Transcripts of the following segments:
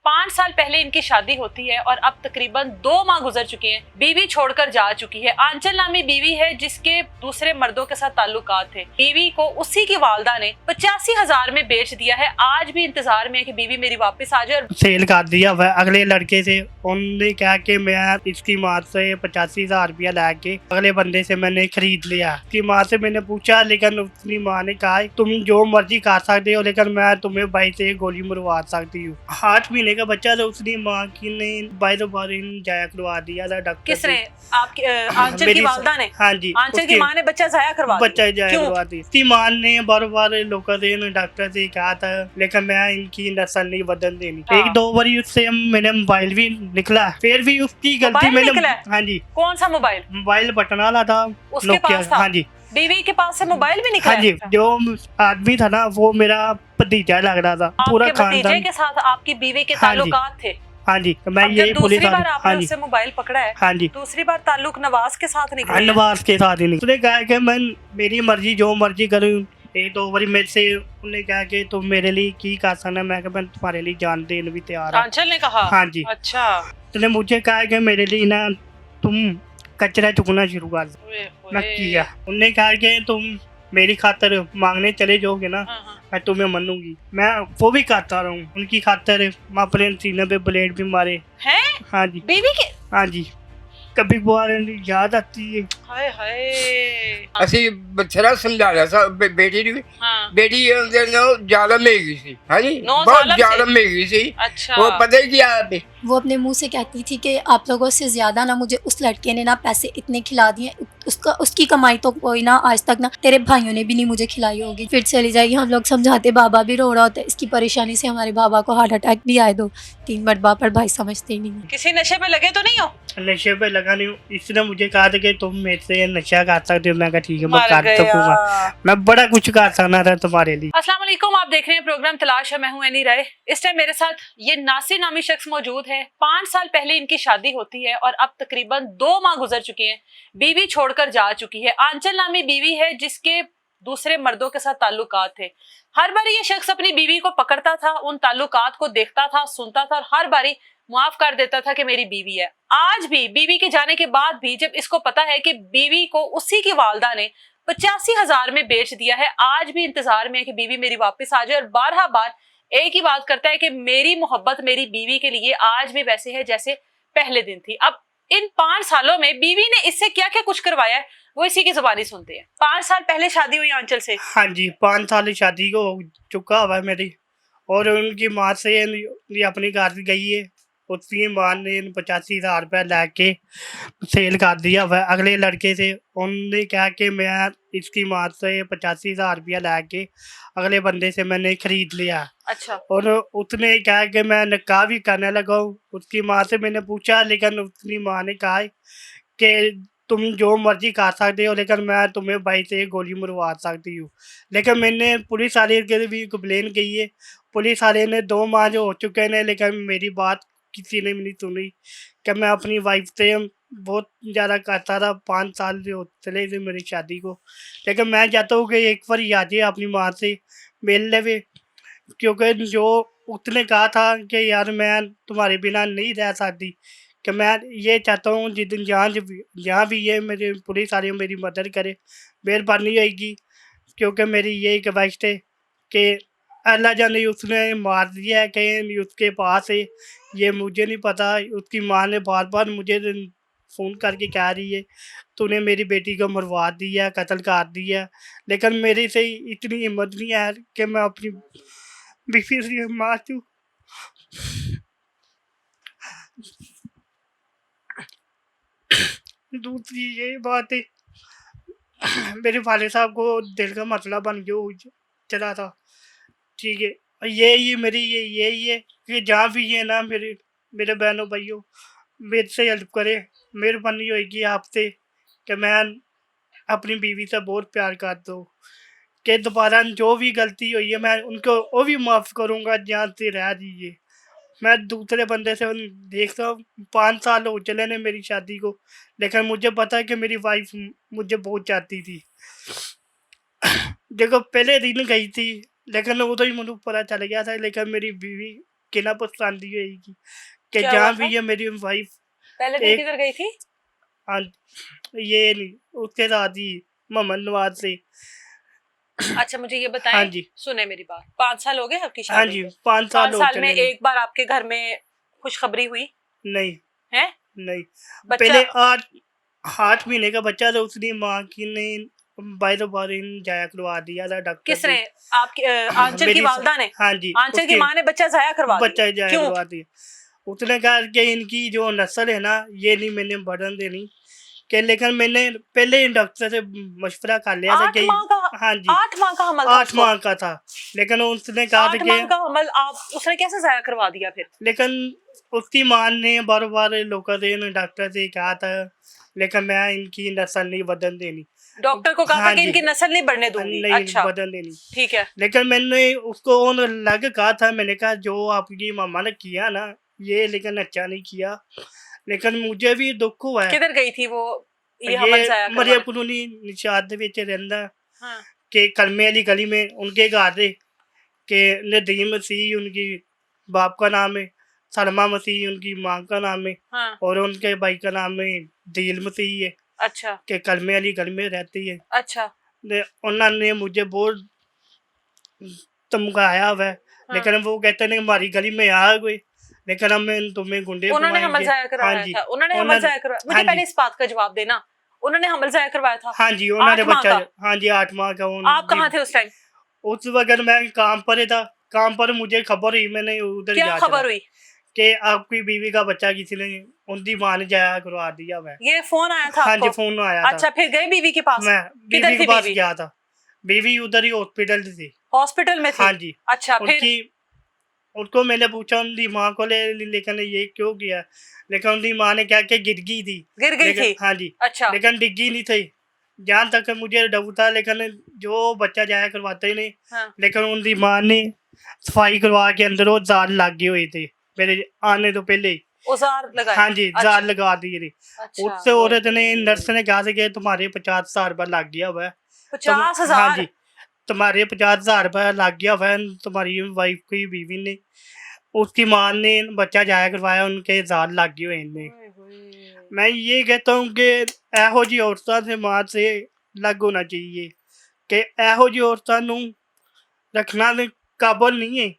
5 साल पहले इनकी शादी होती है और अब तकरीबन 2 माह गुजर चुके हैं। बीवी छोड़कर जा चुकी है। आंचल नामी बीवी है जिसके दूसरे मर्दों के साथ ताल्लुकात थे। बीवी को उसी की वालदा ने 85,000 में बेच दिया है। आज भी इंतजार में है कि बीवी मेरी वापस आ जाए। सेल कर दिया वह अगले लड़के से। उन्होंने कहा कि मैं इसकी माँ से 85,000 रुपया लाके अगले बंदे से मैंने खरीद लिया। उसकी माँ से मैंने पूछा, लेकिन उसकी माँ ने कहा तुम जो मर्जी कर सकते हो, लेकिन मैं तुम्हें भाई से गोली मरवा सकती हूँ। 8 महीने का बच्चा था। उसकी माँ की ने बार जाया करवा दिया था डॉक्टर। किसने? आपकी आंचल की वालदा ने? हाँ जी, आंचल की माँ ने बच्चा जाया करवा दी। उसकी माँ ने बार लोगों से डॉक्टर से कहा था, लेकिन मैं इनकी नस्ल नहीं बदल देनी। हाँ। 1-2 बार उससे मैंने मोबाइल भी निकला, फिर भी उसकी गलती मैंने। हाँ जी। कौन सा मोबाइल? मोबाइल बटन वाला था उसके पास था? हाँ जी। बीवी के पास से मोबाइल भी निकला? हाँ जी, जो आदमी था ना वो मेरा भतीजा लग रहा था। पूरा भतीजे के साथ आपकी बीवी के ताल्लुकात थे? हाँ जी। मैं ये दूसरी बार आपने उससे मोबाइल पकड़ा है? हाँ जी। दूसरी बार ताल्लुक नवाज के साथ निकला? नवाज के साथ ही नहीं। उसने कहा कि मैं मेरी मर्जी जो मर्जी करूँ। 1-2 बार मेरे से उन्होंने कहा कि तुम मेरे लिए की कर सकना। मैं तुम्हारे लिए जान देने भी तैयार हूँ। आंचल ने कहा? हाँ जी। अच्छा। उसने मुझे कहा कि मेरे लिए ना तुम कचरा चुकना शुरू कर दो। मैं किया। उन्होंने कहा कि तुम मेरी खातर मांगने चले जाओगे ना, मैं तुम्हें मनूंगी। मैं वो भी करता रहूं उनकी खातर। मैं अपने सीने पे ब्लेड भी मारे हैं। हाँ जी। बीवी के? हाँ जी। कभी बार याद आती है। हाय हाय। ਅਸੀਂ ਬਥੇਰਾ ਸਮਝਾਇਆ ਸਾ ਬੇਟੀ ਨੂੰ। ਬੇਟੀ ਉਹਦੇ ਨਾਲ ਜ਼ਾਲਮ ਹੈਗੀ ਸੀ। ਹਾਂਜੀ ਬਹੁਤ ਜ਼ਾਲਮ ਹੈਗੀ ਸੀ। अच्छा। वो पता ही क्या है। वो अपने मुंह से कहती थी कि आप लोगों से ज़्यादा ना मुझे उस लड़के ने ना पैसे इतने खिला दिए, उसकी कमाई तो कोई ना आज तक ना तेरे भाइयों ने भी नहीं मुझे खिलाई होगी। फिर चली जाएगी। हम लोग समझाते, बाबा भी रो रहा होता है। इसकी परेशानी से हमारे बाबा को हार्ट अटैक भी आए 2-3 मरतबा, पर भाई समझते ही नहीं। किसी नशे पे लगे तो नहीं हो? नशे पे लगा नहीं हूँ। इसने मुझे कहा था कि तुम मेरे से नशा कर सकते हो। मैं कहा ठीक है, मैं कर सकूंगा। मैं बड़ा कुछ कर सकना था तुम्हारे लिए। अस्सलाम वालेकुम, आप देख रहे हैं प्रोग्राम तलाश है। मैं हूं एनी राय। इस टाइम मेरे साथ ये नासिर नामी शख्स मौजूद है। 5 साल पहले इनकी शादी होती है और अब तकरीबन 2 माह गुजर चुके हैं। बीवी छोड़कर जा चुकी है। आंचल नामी बीवी है जिसके दूसरे मर्दों के साथ ताल्लुकात थे। हर बारी ये शख्स अपनी बीवी को पकड़ता था, उन ताल्लुकात को देखता था, सुनता था और हर बारी माफ कर देता था कि मेरी बीवी है। आज भी बीवी के जाने के बाद भी जब इसको पता है कि बीवी को उसी की वालदा ने 85,000 में बेच दिया है, आज भी इंतजार में है कि बीवी मेरी वापस आ जाए और बारहा बार एक ही बात करता है कि मेरी मोहब्बत मेरी बीवी के लिए आज भी वैसे है जैसे पहले दिन थी। अब इन 5 सालों में बीवी ने इससे क्या क्या कुछ करवाया है वो इसी की जुबानी सुनते हैं। 5 साल पहले शादी हुई आंचल से? हाँ जी, 5 साल शादी को हो चुका हुआ है मेरी। और उनकी माँ से अपनी घर गई है। उसकी माँ ने 85,000 रुपया लाके सेल कर दिया वह अगले लड़के से। उन्होंने कहा कि मैं इसकी माँ से 85,000 रुपया लाके अगले बंदे से मैंने खरीद लिया। अच्छा। और उसने कहा कि मैं निकाह भी करने लगा हूँ। उसकी माँ से मैंने पूछा, लेकिन उसकी माँ ने कहा कि तुम जो मर्जी कर सकते हो, लेकिन मैं तुम्हें भाई से गोली मरवा सकती हूँ। लेकिन मैंने पुलिस वाले के भी कंप्लेन की है। पुलिस वाले ने 2 माह जो हो चुके हैं, लेकिन मेरी बात किसी ने भी नहीं सुनी कि मैं अपनी वाइफ से बहुत ज़्यादा करता था। 5 साल जो चले थे मेरी शादी को। लेकिन मैं चाहता हूँ कि एक बार आ जाए अपनी माँ से मिल ले, क्योंकि जो उसने कहा था कि यार मैं तुम्हारे बिना नहीं रह सकती। कि मैं ये चाहता हूँ जिस दिन जहाँ भी ये मेरे पुलिस वाले मेरी मदद करे, मेहरबानी होगी। क्योंकि मेरी यही ख्वाहिश है कि अल्लाह जाने उसने मार दिया है कि उसके पास है, ये मुझे नहीं पता। उसकी माँ ने बार बार मुझे फ़ोन करके कह रही है तूने मेरी बेटी को मरवा दिया, कत्ल कर दिया। लेकिन मेरे से इतनी हिम्मत नहीं है कि मैं अपनी बीवी से मार दूँ। दूसरी ये बात है, मेरे वाले साहब को दिल का मसला बन गया चला था। ठीक है, यही मेरी यही है कि जहाँ भी है ना मेरे बहनों भाइयों मेरे से हेल्प करे। मेहरबानी होगी आपसे कि मैं अपनी बीवी से बहुत प्यार करता हूँ। कि दोबारा जो भी गलती हुई है मैं उनको वो भी माफ़ करूँगा। जहाँ से रह दीजिए, मैं दूसरे बंदे से देखता हूँ। 5 साल हो चले ने मेरी शादी को, लेकिन मुझे पता है कि मेरी वाइफ मुझे बहुत चाहती थी। देखो पहले दिन गई थी, लेकिन उदो ही मुझे पता चल गया था। लेकिन मेरी बीवी कि ना पसंद ही होगी कि क्या जहाँ हुआ भी था? ये मेरी वाइफ पहले फिर एक किधर गई थी? ये नहीं उसके साथ ही मोहम्मद नवाज से। अच्छा मुझे ये हाँ बताएं, जी, सुने मेरी बात, 5 साल हो गए आपकी हाँ शादी जी, को? 5 साल 5 हो साल में चले। एक बार आपके घर में खुशखबरी हुई नहीं है? नहीं, बच्चा पहले 8 महीने का बच्चा था, उसने माँ की ने बाहर बाहर जाया करवा दिया था डॉक्टर से। किसने? आपकी आंचल की मेरी वालदा ने? हाँ जी, आंचल की माँ ने बच्चा जाया करवा बच्चा दिया? जाया क्यों? करवा दिया। उसने कहा कि इनकी जो नस्ल है ना ये नहीं मैंने बढ़न देनी कि, लेकिन मैंने पहले ही डॉक्टर से मशवरा कर लिया था 8 कि माह का? हाँ जी 8 माह का हमल था 8 उसको? माह का था, लेकिन उसने कहा था 8 कि माह का हमल आप उसने कैसे जाया करवा दिया फिर? लेकिन उसकी माँ ने बार बार लोगों से डॉक्टर से कहा था, लेकिन मैं इनकी नस्ल नहीं बदल देनी। डॉक्टर को कहा था हाँ कि जी, इनकी नस्ल नहीं बढ़ने दूंगी? नहीं अच्छा बदल देनी। ठीक है। लेकिन मैंने उसको अलग कहा था, मैंने कहा जो आपकी मामा ने किया ना ये लेकिन अच्छा नहीं किया, लेकिन मुझे भी दुख हुआ है। किधर गई थी वो ये ये हमल जाया मरिया करवाने? कॉलोनी निशात दे विच रहिंदा हाँ के कलमे वाली गली में उनके घर दे के नदीम मसीह उनकी बाप का नाम है, सलमा मसीह उनकी माँ का नाम है, हाँ। और उनके भाई का नाम है दिल मसीह है अच्छा के कलमे वाली गली में रहती है। अच्छा। उन्होंने मुझे बहुत धमकाया हुआ है, हाँ। लेकिन वो कहते हैं हमारी गली में आ गए, लेकिन हम तुम्हें गुंडे उन्होंने हमल बुलाएंगे। जाया हाँ करवाया जी था? उन्होंने हमल जाया करवाया? मुझे हाँ पहले जी इस बात का जवाब देना, उन्होंने हमल जाया करवाया था? हाँ जी उन्होंने 8 माह बच्चा का? हाँ जी 8 माह का आप कहाँ थे उस टाइम? उस वक्त मैं काम पर था, काम पर मुझे खबर हुई, मैंने उधर क्या जा खबर हुई? कि आपकी बीवी का बच्चा किसी ने उनकी माँ ने जाया करवा दिया हुआ है। ये फोन आया था हाँ जी आपको? फोन आया था। अच्छा फिर गए बीवी के पास? मैं किधर बीवी के थी पास बीवी? गया था, बीवी उधर ही हॉस्पिटल थी। हॉस्पिटल में थी? हाँ जी अच्छा फिर? उनकी उसको मैंने पूछा उनकी माँ को लेकिन ये क्यों किया, लेकिन उनकी माँ ने क्या कि गिर गई थी। गिर गई लेकिन थी? हाँ जी अच्छा लेकिन डिग्गी नहीं थी, जहाँ तक मुझे डाउट था, लेकिन जो बच्चा जाया करवाते ही नहीं। हाँ। लेकिन उनकी माँ ने सफाई करवा के अंदर वो जाल लग गए हुए थे मेरे आने तो पहले ही। औजार लगाए? हाँ जी अच्छा जाल लगा दिए थे। अच्छा। उससे औरत ने नर्स ने कहा था कि तुम्हारे 50,000 रुपया लग गया हुआ है। 50,000? हाँ जी तुम्हारे 50,000 रुपया लग गया हुआ है, तुम्हारी वाइफ की बीवी ने उसकी माँ ने बच्चा जाया करवाया, उनके जाल लग गए हुए हैं। मैं ये कहता हूँ कि ਇਹੋ ਜਿਹੀ औरतों से माँ से अलग होना चाहिए कि ਇਹੋ ਜਿਹੀ औरतों ਨੂੰ रखना काबल नहीं है,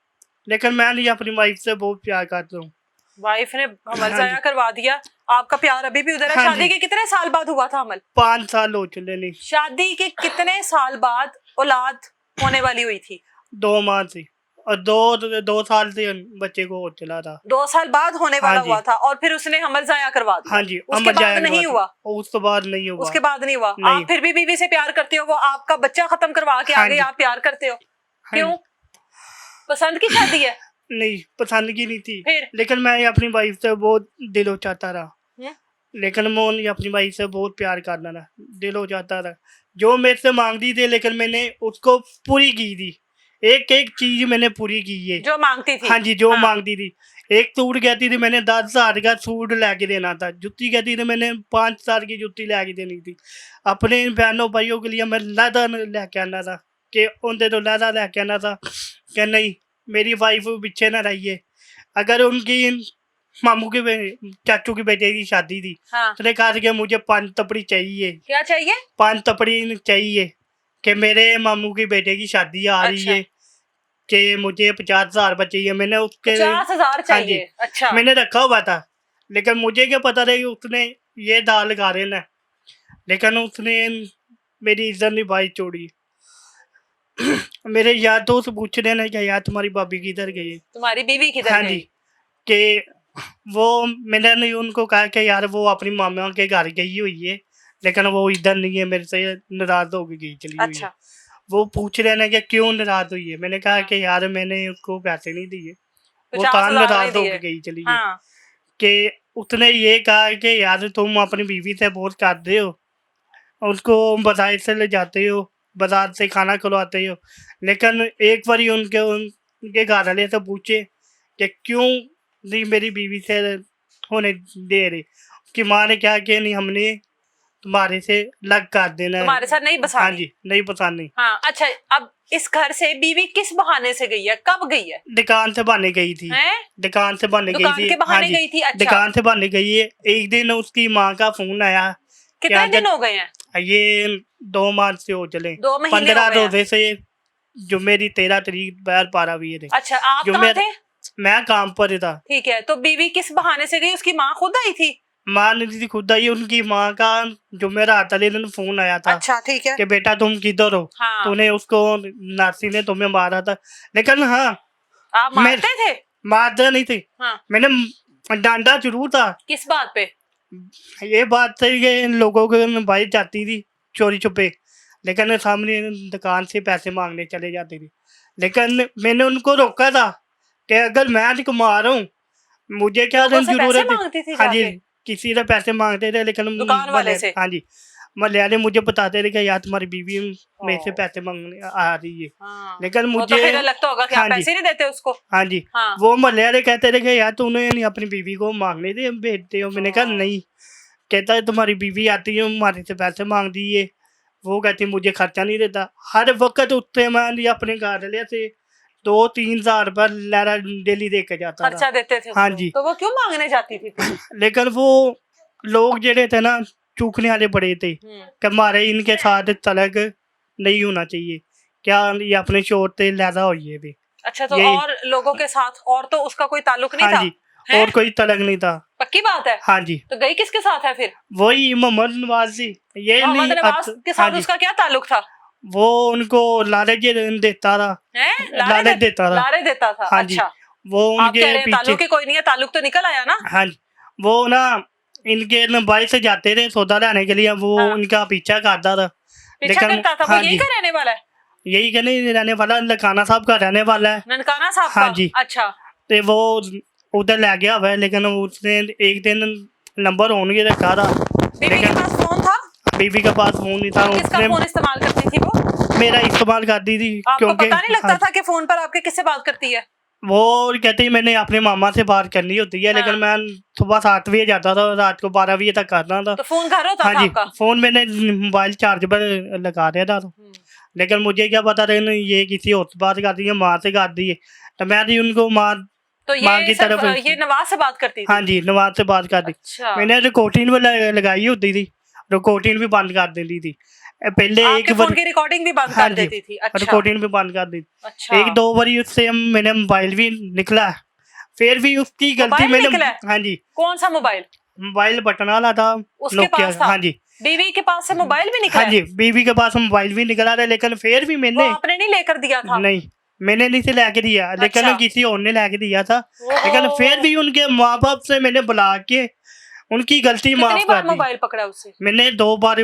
लेकिन मैं नहीं अपनी वाइफ से बहुत प्यार करता हूँ। वाइफ ने हमल हाँ जाया जी करवा दिया, आपका प्यार अभी भी उधर है। हाँ शादी जी के कितने साल बाद हुआ था हमल? 5 साल हो चले नहीं, शादी के कितने साल बाद औलाद होने वाली हुई थी? 2 माह से, और 2 साल से बच्चे को हो चला था। 2 साल बाद होने हाँ वाला जी हुआ था और फिर उसने हमल जाया करवा दिया? हाँ जी उसके अमर बाद जाया नहीं करवा हुआ? दिया। उस तो बाद नहीं हुआ। उसके बाद नहीं हुआ? नहीं। आप फिर भी बीवी से प्यार करते हो? वो आपका बच्चा खत्म करवा के हाँ आगे जी आप प्यार करते हो? हाँ क्यों? पसंद की शादी है? नहीं पसंद की नहीं थी, फिर? लेकिन मैं अपनी वाइफ से बहुत दिलो चाहता रहा। हम्म? लेकिन मैं अपनी वाइफ से बहुत प्यार करना था, दिलो चाहता था, जो मेरे से मांगती थी लेकिन मैंने उसको पूरी की थी, एक एक चीज मैंने पूरी की है। जो मांगती थी? हाँ जी जो हाँ। मांगती थी, एक सूट कहती थी मैंने 10,000 का सूट लेके देना था, जुत्ती कहती थी मैंने 5,000 की जुत्ती लेके देनी थी, अपने बहनों भाइयों के लिए मैं लहदा लेके आना था कि उनसे तो लहदा लेके आना था कि नहीं मेरी वाइफ पीछे ना रहिए। अगर उनकी मामू के चाचू के बेटे की शादी थी, हाँ। उसने कहा था कि मुझे 5 तपड़ी चाहिए, क्या चाहिए? 5 तपड़ी चाहिए कि मेरे मामू के बेटे की शादी आ रही अच्छा। है कि मुझे 50,000 रुपये चाहिए। मैंने उसके 50,000 हाँ जी चाहिए? अच्छा मैंने रखा हुआ था, लेकिन मुझे क्या पता था कि उसने ये दाल लगा रहे ना, लेकिन उसने मेरी इज्जत नहीं भाई छोड़ी। मेरे यार दोस्त पूछ रहे ना कि यार तुम्हारी भाभी किधर गई है। तुम्हारी बीवी किधर हाँ गई? जी कि वो मैंने उनको कहा कि यार वो अपनी मामा के घर गई हुई है, लेकिन वो इधर नहीं है, मेरे से नाराज हो गई चली हुई है। अच्छा वो पूछ रहे हैं कि क्यों नाराज हुई है, मैंने कहा कि यार मैंने उसको पैसे नहीं दिए, वो 50,000 नाराज नहीं हो दिए। गई चली गई। हाँ। कि उसने ये कहा कि यार तुम अपनी बीवी से बहुत करते हो, उसको बाजार से ले जाते हो, बाजार से खाना खिलवाते हो, लेकिन एक बार उनके घर वाले से पूछे कि क्यों नहीं मेरी बीवी से होने दे रहे। उसकी माँ ने क्या कि नहीं हमने तुम्हारे से अलग कर देना है। तुम्हारे साथ नहीं हाँ बसानी। जी, नहीं पसंद। हाँ अच्छा, अब इस घर से बीवी किस बहाने से गई है, कब गई है? दुकान से बहाने गई थी। हैं? दुकान से बहाने गई दुकान थी। के हाँ बहाने जी, गई थी। अच्छा, दुकान से बहाने गई है। एक दिन उसकी माँ का फोन आया, कितने क्या दिन हो गए हैं? ये 2 माह से हो चले, 2 महीने 15 हो गए हैं। रोजे से, जो मेरी 13 तारीख बार 12 भी थे। अच्छा, आप जो कहाँ मेरा- थे? मैं काम पर था। ठीक है, तो बीवी किस बहाने से गई? उसकी माँ खुद आई थी? माँ ने थी खुद आई। उनकी माँ का जो मेरा आता दिन फोन आया था अच्छा ठीक है। कि बेटा तुम किधर हो, हाँ, तूने उसको नासी ने तुम्हें मारा था। लेकिन हाँ, आप मारते थे? मारता नहीं थे, हाँ, मैंने डांटा जरूर था। किस बात पे? ये बात थी कि लोगों को भाई जाती थी चोरी छुपे, लेकिन सामने दुकान से पैसे मांगने चले जाती थी। लेकिन मैंने उनको रोका था कि अगर मैं नहीं कमा रहा हूँ, मुझे क्या लोगों से पैसे जरूरत है। मांगती थी हाँ जी, जाके? किसी से पैसे मांगते थे, लेकिन दुकान वाले से? हाँ जी, मोहल्ले वाले मुझे बताते थे कि यार तुम्हारी बीवी मेरे से ओ। पैसे मांगने आ रही है। हाँ, लेकिन वो तो मुझे फिर लगता होगा कि आप हाँ जी, पैसे नहीं देते उसको। हाँ जी, हाँ, वो मोहल्ले वाले कहते थे कि यार तूने नहीं अपनी बीवी को मांगने दे भेजते हो। मैंने कहा हाँ। नहीं। कहता है तुम्हारी बीवी आती है हमारे से पैसे मांग दिए, वो कहती मुझे खर्चा नहीं देता। हर वक्त उत्ते मैं अपने घर से 2-3 हज़ार रुपया लहरा डेली दे के जाता था। खर्चा देते थे हाँ उसको। जी। तो वो क्यों मांगने जाती थी फिर? लेकिन वो लोग जेड़े थे ना, चूकने वाले बड़े थे कि हमारे इनके साथ तलक नहीं होना चाहिए, क्या ये अपने शोर से लहरा हुई भी। अच्छा, तो यही। और लोगों के साथ और तो उसका कोई ताल्लुक नहीं हाँ था? जी, हैं? और कोई तलक नहीं था। पक्की बात है? हाँ जी, तो गई किसके साथ है फिर? वही मोहम्मद नवाज जी। ये मोहम्मद नहीं नवाज के हाँ साथ जी, उसका क्या ताल्लुक था? वो उनको लालच देता था। हैं? लालच देता था। लारे देता था। हाँ जी, अच्छा, वो आप कह उनके रहे हैं पीछे। ताल्लुक ही कोई नहीं है, ताल्लुक तो निकल आया ना? हाँ जी, वो ना इनके मोबाइल से जाते थे सौदा लाने के लिए, वो हाँ। उनका पीछा करता था। पीछा लेकिन करता था? वो हाँ यही जी, का रहने वाला है? यही का नहीं रहने वाला, लखाना साहब का रहने वाला है। ननकाना साहब हाँ का? जी। अच्छा, ते वो उधर ले गया हुआ है, लेकिन उसने एक दिन नंबर ऑन के रखा था। बीवी के लेकिन पास फोन था? बीवी के पास फोन नहीं था। किसका उसने फोन इस्तेमाल करती थी वो? मेरा इस्तेमाल करती थी, आपको क्योंकि पता नहीं लगता हाँ, था कि फोन पर आपके किससे बात करती है? वो कहती मैंने अपने मामा से बात करनी होती है। हाँ। लेकिन मैं सुबह 7 बजे जाता था, रात को 12 बजे तक करना था। तो फोन घर होता हाँ था जी, आपका? फोन मैंने मोबाइल चार्ज पर लगा दिया था। लेकिन मुझे क्या पता था ये किसी और से बात कर दी है, माँ से कर दी है। तो मैं भी उनको माँ तो माँ ये की सिर्फ तरफ ये नवाज से बात करती थी? हाँ जी, नवाज से बात कर दी। अच्छा, मैंने रिकॉर्डिंग भी लगाई होती थी, रिकॉर्डिंग भी बंद कर देती थी पहले। आपके एक फोन बार की रिकॉर्डिंग भी बंद हाँ कर जी, देती थी? अच्छा, रिकॉर्डिंग भी बंद कर दी। अच्छा। 1-2 बारी उससे मैंने मोबाइल भी निकला, फिर भी उसकी गलती मोबाइल मैंने निकला है? हाँ जी, कौन सा मोबाइल? मोबाइल बटन वाला था, उसके नोकिया। पास था? हाँ जी, बीवी के पास से मोबाइल भी निकला हाँ है? जी, बीवी के पास मोबाइल भी निकला था, लेकिन फिर भी वो मैंने आपने नहीं लेकर दिया था? नहीं, मैंने नहीं से लेके दिया, लेकिन अच्छा। किसी और ने लेके दिया था। ओहो। लेकिन फिर भी उनके माँ बाप से मैंने बुला के उनकी गलती माफ कितनी कर बार दी। मोबाइल पकड़ा उससे? मैंने 2 बार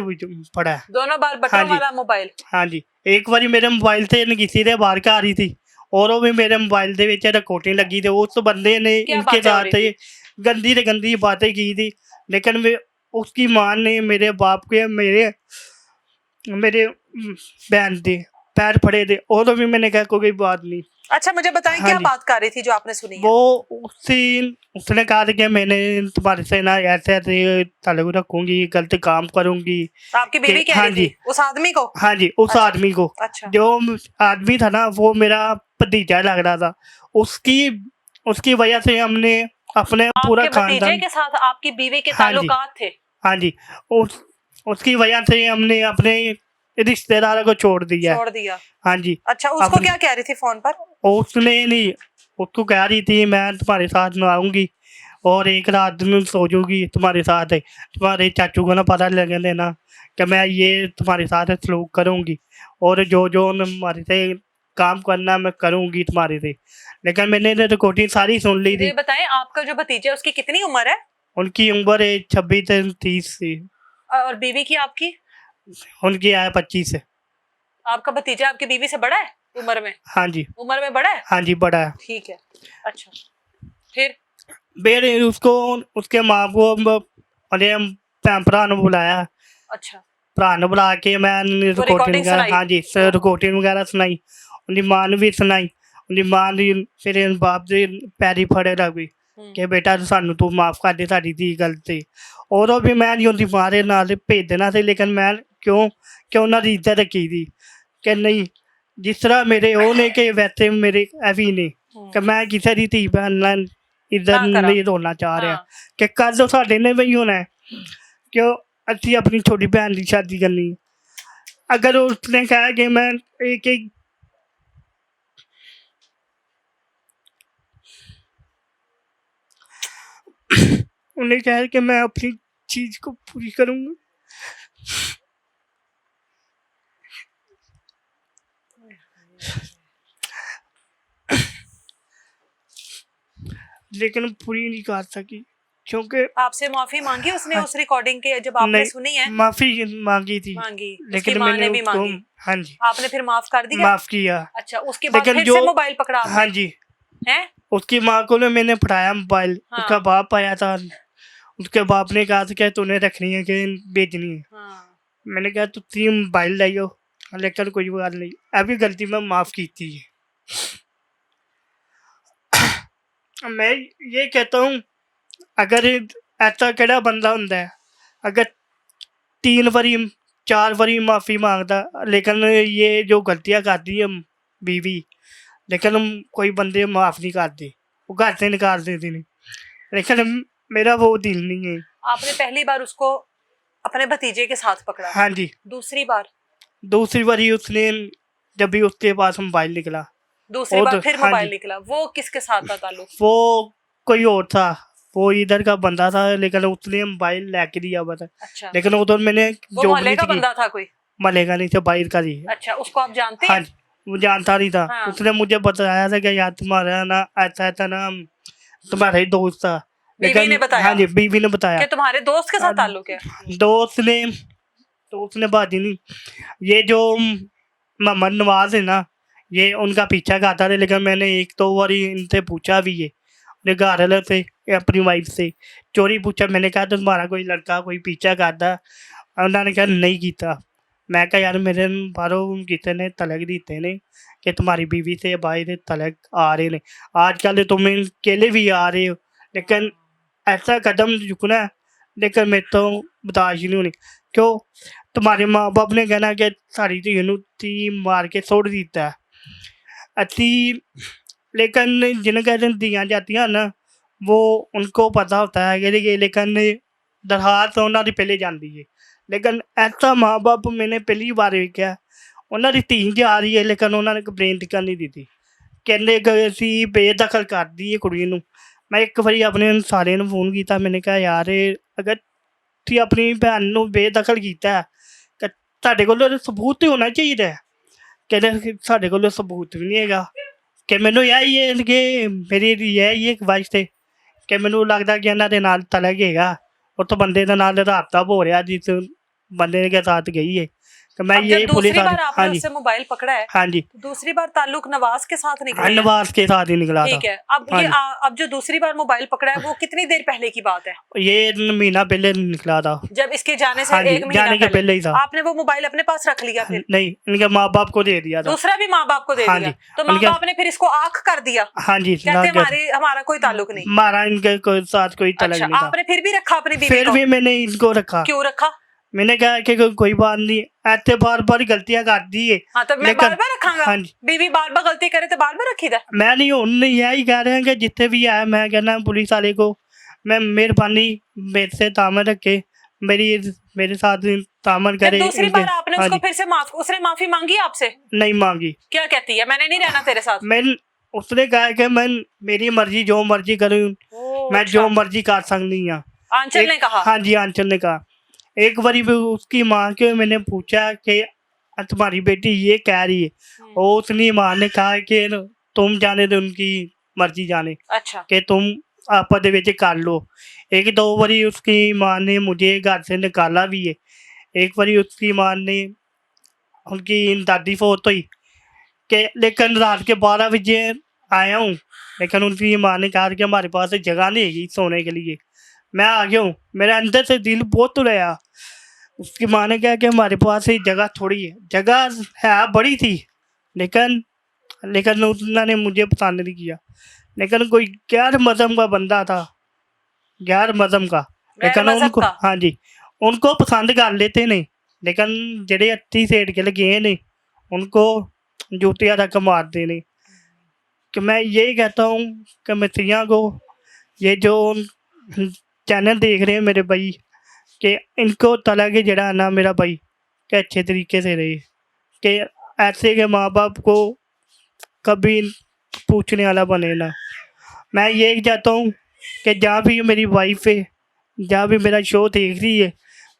पढ़ा है। दोनों बार बटन हाँ जी। वाला मोबाइल? हाँ जी, एक बारी मेरे मोबाइल से किसी ने बाहर का आ रही थी, और वो भी मेरे मोबाइल ਦੇ ਵਿੱਚ रिकॉर्डिंग लगी थी। उस बंदे ने क्या इनके बातें हो साथ रही गंदी से गंदी बातें की थी। लेकिन उसकी माँ ने मेरे बाप के मेरे मेरे बहन थे पैर फड़े थे, और भी मैंने कहा कोई बात नहीं। अच्छा, मुझे बताएं हाँ क्या जी। बात कर रही थी जो आपने सुनी है? वो उसने कहा था कि मैंने तुम्हारे से ना ऐसे ऐसे ताल्लुक रखूंगी, गलत काम करूंगी। आपकी बीवी कह हाँ रही जी। थी उस आदमी को? हाँ जी, उस अच्छा। आदमी को, अच्छा, जो आदमी था ना वो मेरा भतीजा लग रहा था। उसकी वजह से हमने अपने पूरा आपके भतीजे खानदान के साथ आपकी बीवी के हाँ जी। ताल्लुकात थे? हाँ जी, उसकी वजह से हमने अपने रिश्तेदारों को छोड़ दिया। छोड़ दिया? हाँ जी, अच्छा, उसको अपने- क्या कह रही थी फोन पर? उसने नहीं, उसको कह रही थी मैं तुम्हारे साथ ना आऊंगी और एक रात में सो जाऊंगी तुम्हारे साथ, तुम्हारे चाचू को ना पता लगने देना कि मैं ये तुम्हारे साथ सलूक करूंगी, और जो जो हमारे से काम करना मैं करूंगी तुम्हारे से। लेकिन मैंने रिकॉर्डिंग सारी सुन ली थी। ये बताएं, आपका जो भतीजा है उसकी कितनी उम्र है? उनकी उम्र है 26 से 30 थी, और बीवी की आपकी? उनकी आया 25 से। आपका भतीजा आपकी बीवी से बड़ा है उम्र में? हाँ जी, उम्र में बड़ा है? हाँ जी, बड़ा है। ठीक है। अच्छा, फिर? मेरे उसको उसके माँ को अरे भैन भरा ने बुलाया, अच्छा, भरा ने बुला के मैं recording रिकॉर्डिंग सुनाई? हाँ जी, रिकॉर्डिंग वगैरह सुनाई। उनकी माँ ने भी सुनाई। उनकी माँ ने फिर बाप से पैरी फड़े लग गई ਕਿ ਬੇਟਾ ਸਾਨੂੰ ਤੂੰ ਮਾਫ ਕਰ ਦੇ, ਸਾਡੀ ਧੀ ਗਲਤ ਸੀ। ਉਦੋਂ ਵੀ ਮੈਂ ਨਹੀਂ ਉਹਦੀ ਮਾਂ ਦੇ ਨਾਲ ਭੇਜ ਦੇਣਾ ਸੀ, ਲੇਕਿਨ ਮੈਂ ਕਿਉਂ ਕਿ ਉਹਨਾਂ ਦੀ ਇੱਜ਼ਤ ਰੱਖੀ ਸੀ ਕਿ ਨਹੀਂ ਜਿਸ ਤਰ੍ਹਾਂ ਮੇਰੇ ਉਹ ਨੇ ਕਿ ਵੈਸੇ ਮੇਰੇ ਇਹ ਵੀ ਨੇ ਕਿ ਮੈਂ ਕਿਸੇ ਦੀ ਧੀ ਭੈਣ ਨਾਲ ਇੱਜ਼ਤ ਨਾ ਕਰਾਂ। ਨਹੀਂ ਰੋਲਣਾ ਚਾਹ ਰਿਹਾ ਹਾਂ। ਕਿ ਕੱਲ੍ਹ ਤੋਂ ਸਾਡੇ ਨੇ ਵੀ ਹੋਣਾ ਹੈ ਕਿਉਂ ਅਸੀਂ ਆਪਣੀ ਛੋਟੀ ਭੈਣ ਦੀ ਸ਼ਾਦੀ ਕਰਨੀ ਹੈ। अगर उसने कहा कि मैं एक एक उन्हें कहा कि मैं अपनी चीज को पूरी करूंगा, लेकिन पूरी नहीं कर सकी क्योंकि आपसे माफी मांगी उसने उस रिकॉर्डिंग के जब आपने नहीं, सुनी है? माफी मांगी थी मांगी, उसकी लेकिन माँ मैंने ने भी उसको मांगी। हाँ जी आपने फिर माफ कर दिया? माफ किया। अच्छा, उसके बाद लेकिन फिर जो से मोबाइल पकड़ा आपने? हाँ जी हैं? उसकी माँ को ना मैंने पढ़ाया मोबाइल। हाँ। उसका बाप आया था, उसके बाप ने कहा था कि तूने रखनी है कि बेचनी है। हाँ। मैंने कहा तू 3 मोबाइल लाइयो, लेकिन कोई बात नहीं, अभी गलती मैं माफ़ की थी। मैं ये कहता हूँ अगर ऐसा केड़ा बंदा होंदा है अगर 3 बारी 4 बारी माफ़ी मांगता, लेकिन ये जो गलतियाँ करती है बीवी, लेकिन कोई बंदे माफ़ नहीं करते, वो घर से निकाल देते नहीं, लेकिन मेरा वो दिल नहीं है। आपने पहली बार उसको अपने भतीजे के साथ पकड़ा? हाँ जी। दूसरी बारी उसने जब भी उसके पास मोबाइल निकला, दूसरी वो बार तो- फिर हाँ मोबाइल जी। निकला, वो किसके साथ था ताल्लुक? वो कोई और था, वो इधर का बंदा था, लेकिन उसने मोबाइल लेके दिया हुआ था। अच्छा, लेकिन उधर मैंने वो जो मोहल्ले का बंदा था कोई? मलेगा नहीं था, बाहर का ही। अच्छा, उसको आप जानते हाँ हैं? जी, वो जानता नहीं था। हाँ। उसने मुझे बताया था कि यार तुम्हारा ना ऐसा था ना, तुम्हारा ही दोस्त था। बीवी ने बताया? हाँ जी, बीवी ने बताया। कि तुम्हारे दोस्त के साथ ताल्लुक है? दोस्त ने बात ही नहीं। ये जो मोहम्मद नवाज है ना, ये उनका पीछा खाता था, लेकिन मैंने 1-2 बार इनसे पूछा भी है, अपने घर वाले से या अपनी वाइफ से चोरी पूछा। मैंने कहा तुम्हारा कोई लड़का कोई पीछा करता? उन्होंने कहा नहीं किया। मैं कहा यार मेरे बाहरों किसी ने तलक दीते ने कि तुम्हारी बीवी से बाहर तलक आ रहे ने, आजकल तुम अकेले भी आ रहे हो, लेकिन ऐसा कदम चुकना है, लेकिन मेरे तो बर्दाश्त नहीं होनी। क्यों तुम्हारे माँ बाप ने कहना कि सारी धीनू ती मार के छोड़ दिता है अति, लेकिन जिन्हें कहते दियाँ जाती हैं ना, वो उनको पता होता है कि लेकिन दरखास्त उन्होंने पहले जाती है, लेकिन ऐसा माँ बाप मैंने पहली बार देखा, उन्होंने धी जा रही है लेकिन उन्होंने कंप्लेन तक नहीं दी थी, कहते कि असी बेदखल कर दी है कुड़ी नूं। मैं एक बारी अपने सारे ने फोन किया, मैंने कहा यार अगर तुम अपनी भैन नूं बेदखल किया है ਤੁਹਾਡੇ ਕੋਲ सबूत तो होना चाहिए। कहते साढ़े को सबूत भी नहीं हैगा कि मैनू यही है कि मेरी यही एक ख्वाहिश थे कि मैनू लगता कि इन्हों के नाल तलक हैगा, उस बंदे के नाल राबता हो रहा जिस बंदे के साथ गई है। कि मैं अब ये जब पुलिस दूसरी बार हाँ आपने जी उससे मोबाइल पकड़ा है, हाँ जी तो दूसरी बार ताल्लुक नवाज के साथ निकला है? नवाज के साथ ही निकला था। ठीक है, अब हाँ ये जी। अब जो दूसरी बार मोबाइल पकड़ा है वो कितनी देर पहले की बात है? ये महीना पहले निकला था। जब इसके जाने से हाँ जी, 1 महीना जाने के पहले ही था। आपने वो मोबाइल अपने पास रख लिया? फिर नहीं, इनके माँ बाप को दे दिया था। दूसरा भी माँ बाप को दे हाँ दिया? जी, तो माँ उनके- बाप ने फिर इसको आंख कर दिया? हाँ जी, कहते हमारा कोई ताल्लुक नहीं। हमारा इनके साथ कोई तलक अच्छा, नहीं था। आपने फिर भी रखा अपनी बीवी फिर को? भी मैंने इनको रखा। क्यों रखा? मैंने कहा कि कोई बात नहीं, ऐसे बार बार गलतियां कर दी है। हाँ, तो मैं लेकिन- बार बार रखांगा? हाँ जी। बीवी बार बार गलती करे तो बार बार रखी था? मैं नहीं हूँ यही कह रहे हैं कि जितने भी आए, मैं कहना पुलिस वाले को मैं मेहरबानी मेरे से तामन रखे, मेरे साथ तामन जब करे। दूसरी बार आपने हाँ उसको जी, फिर से उसने माफी मांगी आपसे? नहीं मांगी। क्या कहती है? मैंने नहीं रहना तेरे साथ? मैं उसने कहा कि मैं मेरी मर्जी जो मर्जी करूँ, ओ, मैं जो अच्छा। मर्जी कर सकती हूँ। आंचल ने कहा? हाँ जी, आंचल ने कहा। एक बारी भी उसकी माँ के मैंने पूछा कि तुम्हारी बेटी ये कह रही है, और उसकी माँ ने कहा कि तुम जाने दो, उनकी मर्जी जाने, अच्छा, कि तुम आपस दे विच कर लो। 1-2 बारी उसकी माँ ने मुझे घर से निकाला भी है। एक बारी उसकी माँ ने उनकी दादी फौत हुई कि लेकिन रात के 12 बजे आया हूँ, लेकिन उनकी माँ ने कहा कि हमारे पास जगह नहीं है सोने के लिए। मैं आ गया हूँ, मेरे अंदर से दिल बहुत रोया। उसकी माँ ने कहा कि हमारे पास ही जगह थोड़ी है, जगह है बड़ी थी, लेकिन उन्होंने मुझे पसंद नहीं किया। लेकिन कोई गैर मजहब का बंदा था, गैर मजहब का, गैर लेकिन मजहब उनको, का? हाँ जी, उनको पसंद कर लेते ने, लेकिन जेडे हत्थी सेठ के लगे ने उनको जूतियाँ तक मारते ने। कि मैं यही कहता हूँ कि मिस्त्रियों को, ये जो चैनल देख रहे हैं मेरे भाई, कि इनको तला के जड़ा ना मेरा भाई कि अच्छे तरीके से रहे, कि ऐसे के माँ बाप को कभी पूछने वाला बने ना। मैं यही चाहता हूँ कि जहाँ भी मेरी वाइफ है, जहाँ भी मेरा शो देख रही है,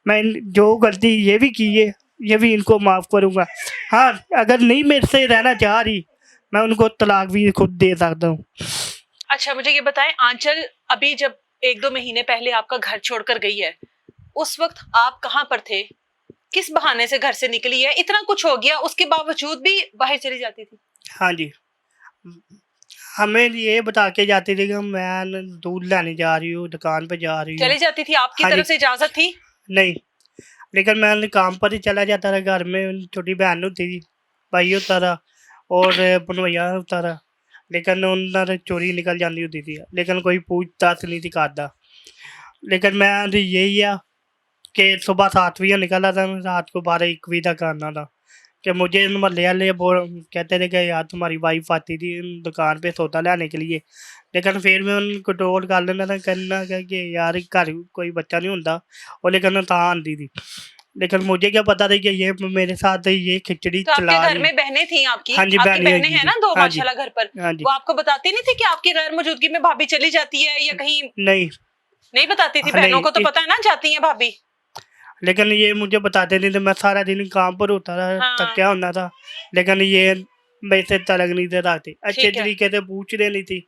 मैं जो गलती ये भी की है ये भी इनको माफ़ करूँगा। हाँ, अगर नहीं मेरे से रहना चाह रही, मैं उनको तलाक भी खुद दे सकता हूँ। अच्छा, मुझे ये बताएं, आंचल अभी जब 1-2 महीने पहले आपका घर छोड़कर गई है, उस वक्त आप कहाँ पर थे? किस बहाने से घर से निकली है? इतना कुछ हो गया, उसके बावजूद भी बाहर चली जाती थी? हाँ जी, हमें ये बता के जाती थी कि मैं दूध लाने जा रही हूँ, दुकान पे जा रही हूँ। चली जाती थी, आपकी हाँ तरफ जी। से इजाजत थी? नहीं, लेकिन मैं काम पर ही चला जाता था। घर में छोटी बहन होती थी, भाई होता था और भनवैया होता था, लेकिन उन्होंने चोरी निकल जाती होती थी, लेकिन कोई पूछताछ नहीं थी करता। लेकिन मैं यही है कि सुबह 7 बजे निकला था, रात को 12-1 बजे तक आना था। कि मुझे मोहल्ले वाले कहते थे कि यार तुम्हारी वाइफ आती थी दुकान पे सौदा लाने के लिए, लेकिन फिर मैं उन कंट्रोल कर लेना था, करना कि यार घर कोई बच्चा नहीं होता, और लेकिन ता आती थी। लेकिन मुझे क्या पता था कि ये मेरे साथ ये खिचड़ी तो आपके चला घर रही। में बहनें थी आपकी? हाँ जी, आपकी बहनें बहनें जी, हैं ना 2 हाँ जी, माशाल्लाह घर पर? हाँ जी। वो आपको बताती नहीं थी कि आपकी गैर मौजूदगी में भाभी चली जाती है या कहीं? नहीं, नहीं बताती थी? हाँ, बहनों नहीं, को तो पता है ना जाती है भाभी। लेकिन ये मुझे बताते नहीं थे। मैं सारा दिन काम पर होता था, हाँ। तब क्या होना था, लेकिन ये मेरे से तलक नहीं थे रखते, अच्छे ठीक है। तरीके से पूछ रही थी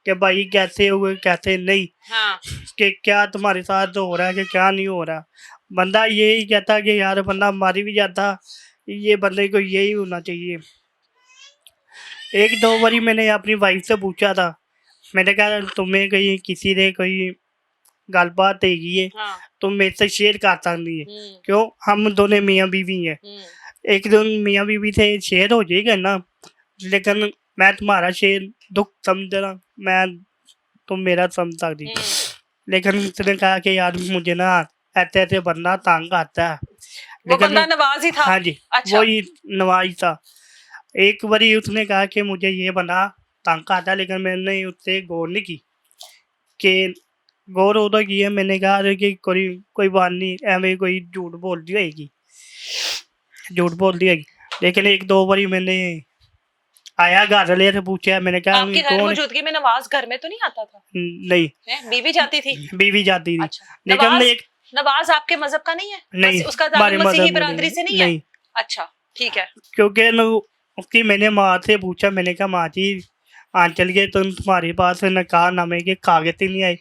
कि भाई कैसे हुए कैसे नहीं, हाँ। कि क्या तुम्हारे साथ हो रहा है कि क्या नहीं हो रहा। बंदा यही कहता कि यार बंदा मारी भी जाता, ये बंदे को यही होना चाहिए। 1-2 बारी मैंने अपनी वाइफ से पूछा था, मैंने कहा तुम्हें कहीं किसी ने कोई गलबात हैगी है, हाँ। तुम मेरे से शेयर कर सकती है, हम्म, क्यों हम दोनों मियाँ बीवी हैं। एक दिन मियाँ बीवी से शेयर हो जाएगा ना, लेकिन मैं तुम्हारा शेयर दुख समझ रहा, मैं तुम मेरा समझ सकती। लेकिन उसने कहा कि यार मुझे ना ऐसे ऐसे बंदा तंग आता है। वो बंदा नवाज ही था? हाँ जी, अच्छा। वही नवाज था। एक बारी उसने कहा कि मुझे ये बंदा तंग आता है, लेकिन मैंने उससे गौर नहीं की, कि गौर उਦੋਂ की है। मैंने कहा अरे कि कोई बात नहीं, एवं कोई झूठ बोल दी होगी, झूठ बोल दी होगी। लेकिन 1-2 बारी मैंने आया घर वाले से पूछा, मैंने कहा आपकी गैर कौन है? मौजूदगी में नवाज घर में तो नहीं आता था? नहीं, बीवी जाती थी? बीवी जाती थी। अच्छा। लेकिन नवाज एक नवाज आपके मजहब का नहीं है? नहीं, उसका हमारे ताल्लुक मसीही मजहब में बिरादरी से नहीं है? नहीं, अच्छा, ठीक है। क्योंकि उसकी मैंने माँ से पूछा, मैंने कहा माँ जी आंचल के तुम्हारे पास निकाहनामे के कागज ही नहीं आए।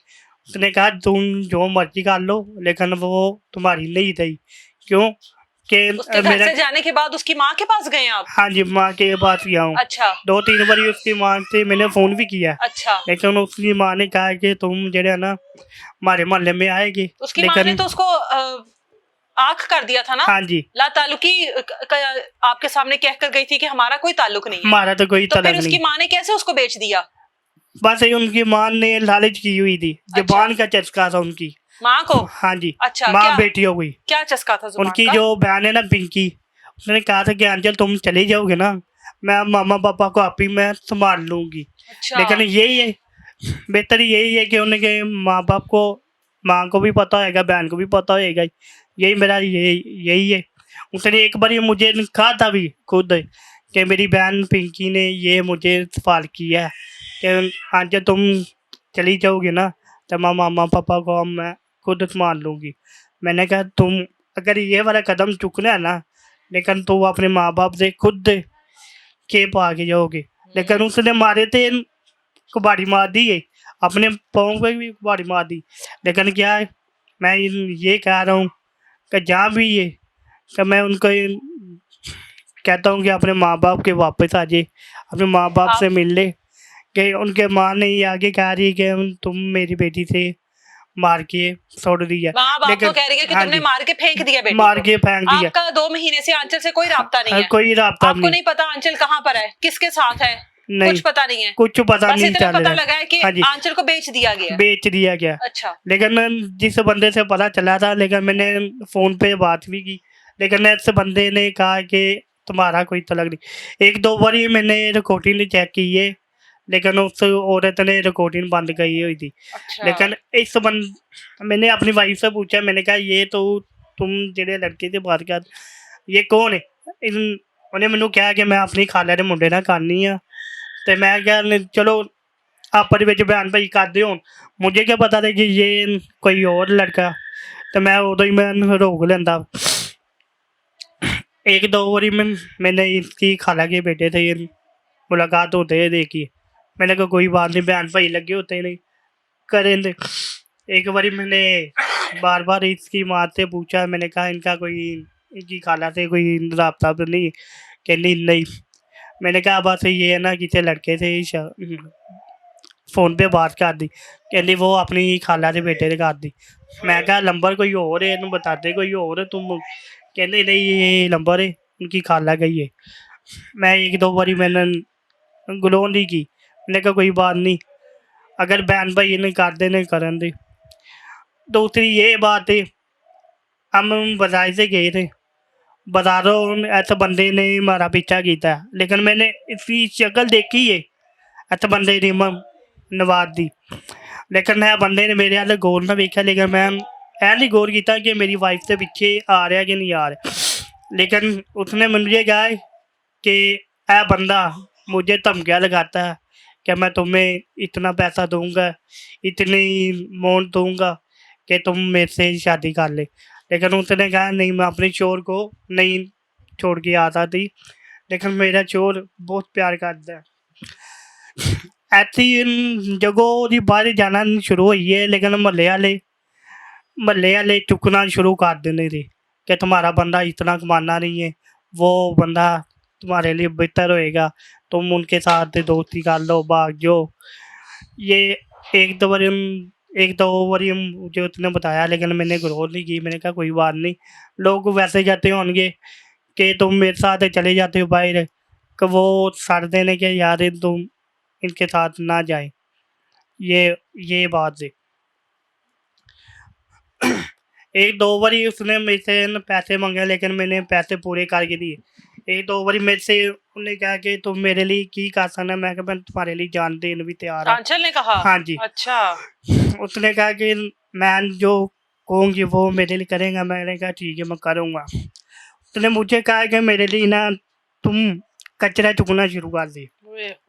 उसने कहा तुम जो मर्जी कर लो, लेकिन वो तुम्हारी नहीं थी। क्यों कि उसके घर से जाने के बाद उसकी माँ के पास गए आप? हाँ जी, माँ के पास गया हूँ। अच्छा। 2-3 बारी उसकी माँ से मैंने फ़ोन भी किया, अच्छा। लेकिन उसकी माँ ने कहा कि तुम जो है ना हमारे मोहल्ले में आएगी। उसकी माँ ने तो उसको आंख कर दिया था ना? हाँ जी, ला ताल्लुकी आपके सामने कह कर गई थी कि हमारा कोई ताल्लुक नहीं है। हमारा तो कोई तो तलक फिर उसकी नहीं। माँ ने कैसे उसको बेच दिया? बस ये उनकी माँ ने लालच की हुई थी, जुबान का चस्का था उनकी माँ को? हाँ जी। अच्छा, माँ क्या बेटी हो गई। क्या चस्का था जुबान उनकी का? जो बहन है ना पिंकी, उसने कहा था कि अंजल तुम चले जाओगे ना, मैं मामा पापा को आप ही मैं संभाल लूंगी। अच्छा। लेकिन यही है, बेहतर यही है कि उनके माँ बाप को, माँ को भी पता होएगा, बहन को भी पता होएगा। यही मेरा यही है। उसने एक बार मुझे कहा था भी खुद कि मेरी बहन पिंकी ने ये मुझे सवाल किया है कि अंजल तुम चली जाओगी ना, तो मैं मामा पापा को मैं खुद संभाल लूँगी। मैंने कहा तुम अगर ये वाला कदम चुकना है ना, लेकिन तो अपने माँ बाप से खुद के पा के जाओगे। लेकिन उसने मारे थे, कुबाड़ी मार दी है, अपने पाँव पे भी कुबाड़ी मार दी। लेकिन क्या है, मैं ये कह रहा हूँ कि जहाँ भी ये कि मैं उनको कहता हूँ कि अपने माँ बाप के वापस आ जाए, अपने माँ बाप से मिल ले। कि उनके माँ ने ये आगे कह रही है कि तुम मेरी बेटी से मार के छोड़ दिया। माँ बाप तो कह रही है कि हाँ तुमने जी, मार के फेंक दिया बेटी मार को। के फेंक दिया। आपका 2 महीने से आंचल से कोई राब्ता नहीं है? कोई राब्ता आपको नहीं पता आंचल कहाँ पर है, किसके साथ है? नहीं, कुछ पता नहीं है, कुछ पता बस नहीं इतना चल पता रहा लगा है कि हाँ जी। आंचल को बेच दिया गया। बेच दिया गया। अच्छा, लेकिन जिस बंदे से पता चला था, लेकिन मैंने फ़ोन पे बात भी की, लेकिन उस बंदे ने कहा कि तुम्हारा कोई तलक नहीं। एक दो बारी मैंने रिकॉर्डिंग चेक की है, लेकिन उस औरत ने रिकॉर्डिंग बंद की हुई थी। अच्छा, लेकिन इस मैंने अपनी वाइफ से पूछा, मैंने कहा ये तो तुम जेडे लड़के से बात कर, ये कौन है? उन्हें मैनू कहा कि मैं अपनी खाला दे मुंडे नाल करनी आ, ते मैं क्या चलो आपस ਵਿੱਚ बयान भाई करते हो, मुझे क्या पता था कि ये कोई और लड़का, तो मैं उदों ही मैं रोक लेंदा। एक दो बारी मैंने इसकी खाला के बेटे थे मुलाकात होते हुए देखी। मैंने कहा कोई बात नहीं, बयान भाई लगे होते नहीं करें दे। एक बारी मैंने बार बार इसकी माँ से पूछा, मैंने कहा इनका कोई, इनकी खाला से कोई रबता तो नहीं? कहनी नहीं। मैंने कहा बस ये है ना किसी लड़के से फ़ोन पे बात कर दी, कहनी वो अपनी खाला के बेटे ने कर दी। मैं कहा नंबर कोई और है, इन्हू बता दे कोई और, तुम कहने नहीं ये नंबर है उनकी खाला का ही है। मैं एक दो बारी मैंने गलो नहीं की, मैंने कहा कोई बात नहीं, अगर बहन भाई ने कर देने करन दे। दूसरी ये बात है, हम बाजार से गए थे, बाजारों ऐसे बंदे ने हमारा पीछा किया, लेकिन मैंने इसकी शक्ल देखी है, ऐसे बंदे ने नवाज दी, लेकिन है बंदे ने मेरे वाले गौर ना वेख्या, लेकिन मैं ऐ नहीं गौर किया कि मेरी वाइफ से पीछे आ रहा कि नहीं आ रहा। लेकिन उसने मुझे कहा कि यह बंदा मुझे धमकियाँ लगाता है कि मैं तुम्हें इतना पैसा दूंगा, इतनी मोन दूंगा कि तुम मेरे से शादी कर ले। लेकिन उसने कहा नहीं, मैं अपने चोर को नहीं छोड़ के आता थी, लेकिन मेरा चोर बहुत प्यार करता है। ऐसी जगहों की बाहर जाना शुरू हुई है, लेकिन महल्ले वाले चुकना शुरू कर देने थे कि तुम्हारा बंदा इतना कमाना नहीं है, वो बंदा तुम्हारे लिए बेहतर होएगा, तुम उनके साथ दोस्ती कर लो, भाग जाओ। ये एक दो बारी मुझे उसने बताया, लेकिन मैंने गौर नहीं की। मैंने कहा कोई बात नहीं, लोग वैसे कहते होंगे कि तुम मेरे साथ चले जाते हो बाहर, कि वो सड़ देने के यार तुम इनके साथ ना जाए, ये बात है। एक दो बारी उसने मेरे से पैसे मांगे, लेकिन मैंने पैसे पूरे करके दिए। एक दो बारी मेरे से उन्हें कहा कि तुम मेरे लिए की कर सकना, मैं कहा मैं तुम्हारे लिए जान देने भी तैयार हूँ। आंचल ने कहा? हाँ जी। अच्छा, उसने कहा कि मैं जो कहूँगी वो मेरे लिए करेगा। मैंने कहा ठीक है मैं करूँगा। उसने मुझे कहा कि मेरे लिए ना तुम कचरा चुकना शुरू कर दी।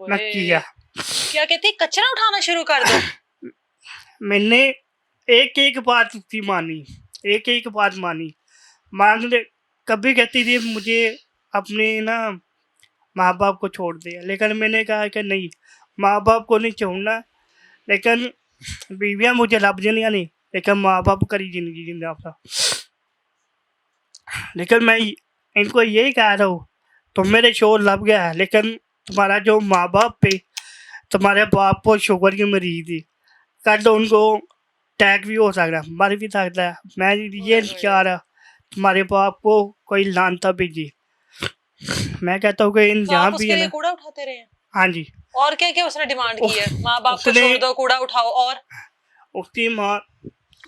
मैं किया। क्या कहती, कचरा उठाना शुरू कर दो? मैंने एक एक बात उसकी मानी, एक एक बात मानी। मांगने कभी कहती थी मुझे अपने ना माँ बाप को छोड़ दे, लेकिन मैंने कहा कि नहीं, माँ बाप को नहीं छोड़ना, लेकिन बीवियाँ मुझे लभ जानियां नहीं, लेकिन माँ बाप करी जिंदगी जीना अपना। लेकिन मैं इनको यही कह रहा हूँ, तुम मेरे शोर लभ गया है, लेकिन तुम्हारा जो माँ बाप पे, तुम्हारे बाप को शुगर की मरीज थी, कल उनको अटैक भी हो सकता है, मर भी सकता है। मैं ये चाह रहा तुम्हारे बाप को कोई लानता भेजी। मैं कहता हूँ कि इन तो जहाँ आप भी उसके है लिए ना। कूड़ा उठाते रहे? हाँ जी। और क्या क्या उसने डिमांड की है? माँ बाप को उसने- छोड़ दो, कूड़ा उठाओ, और उसकी माँ,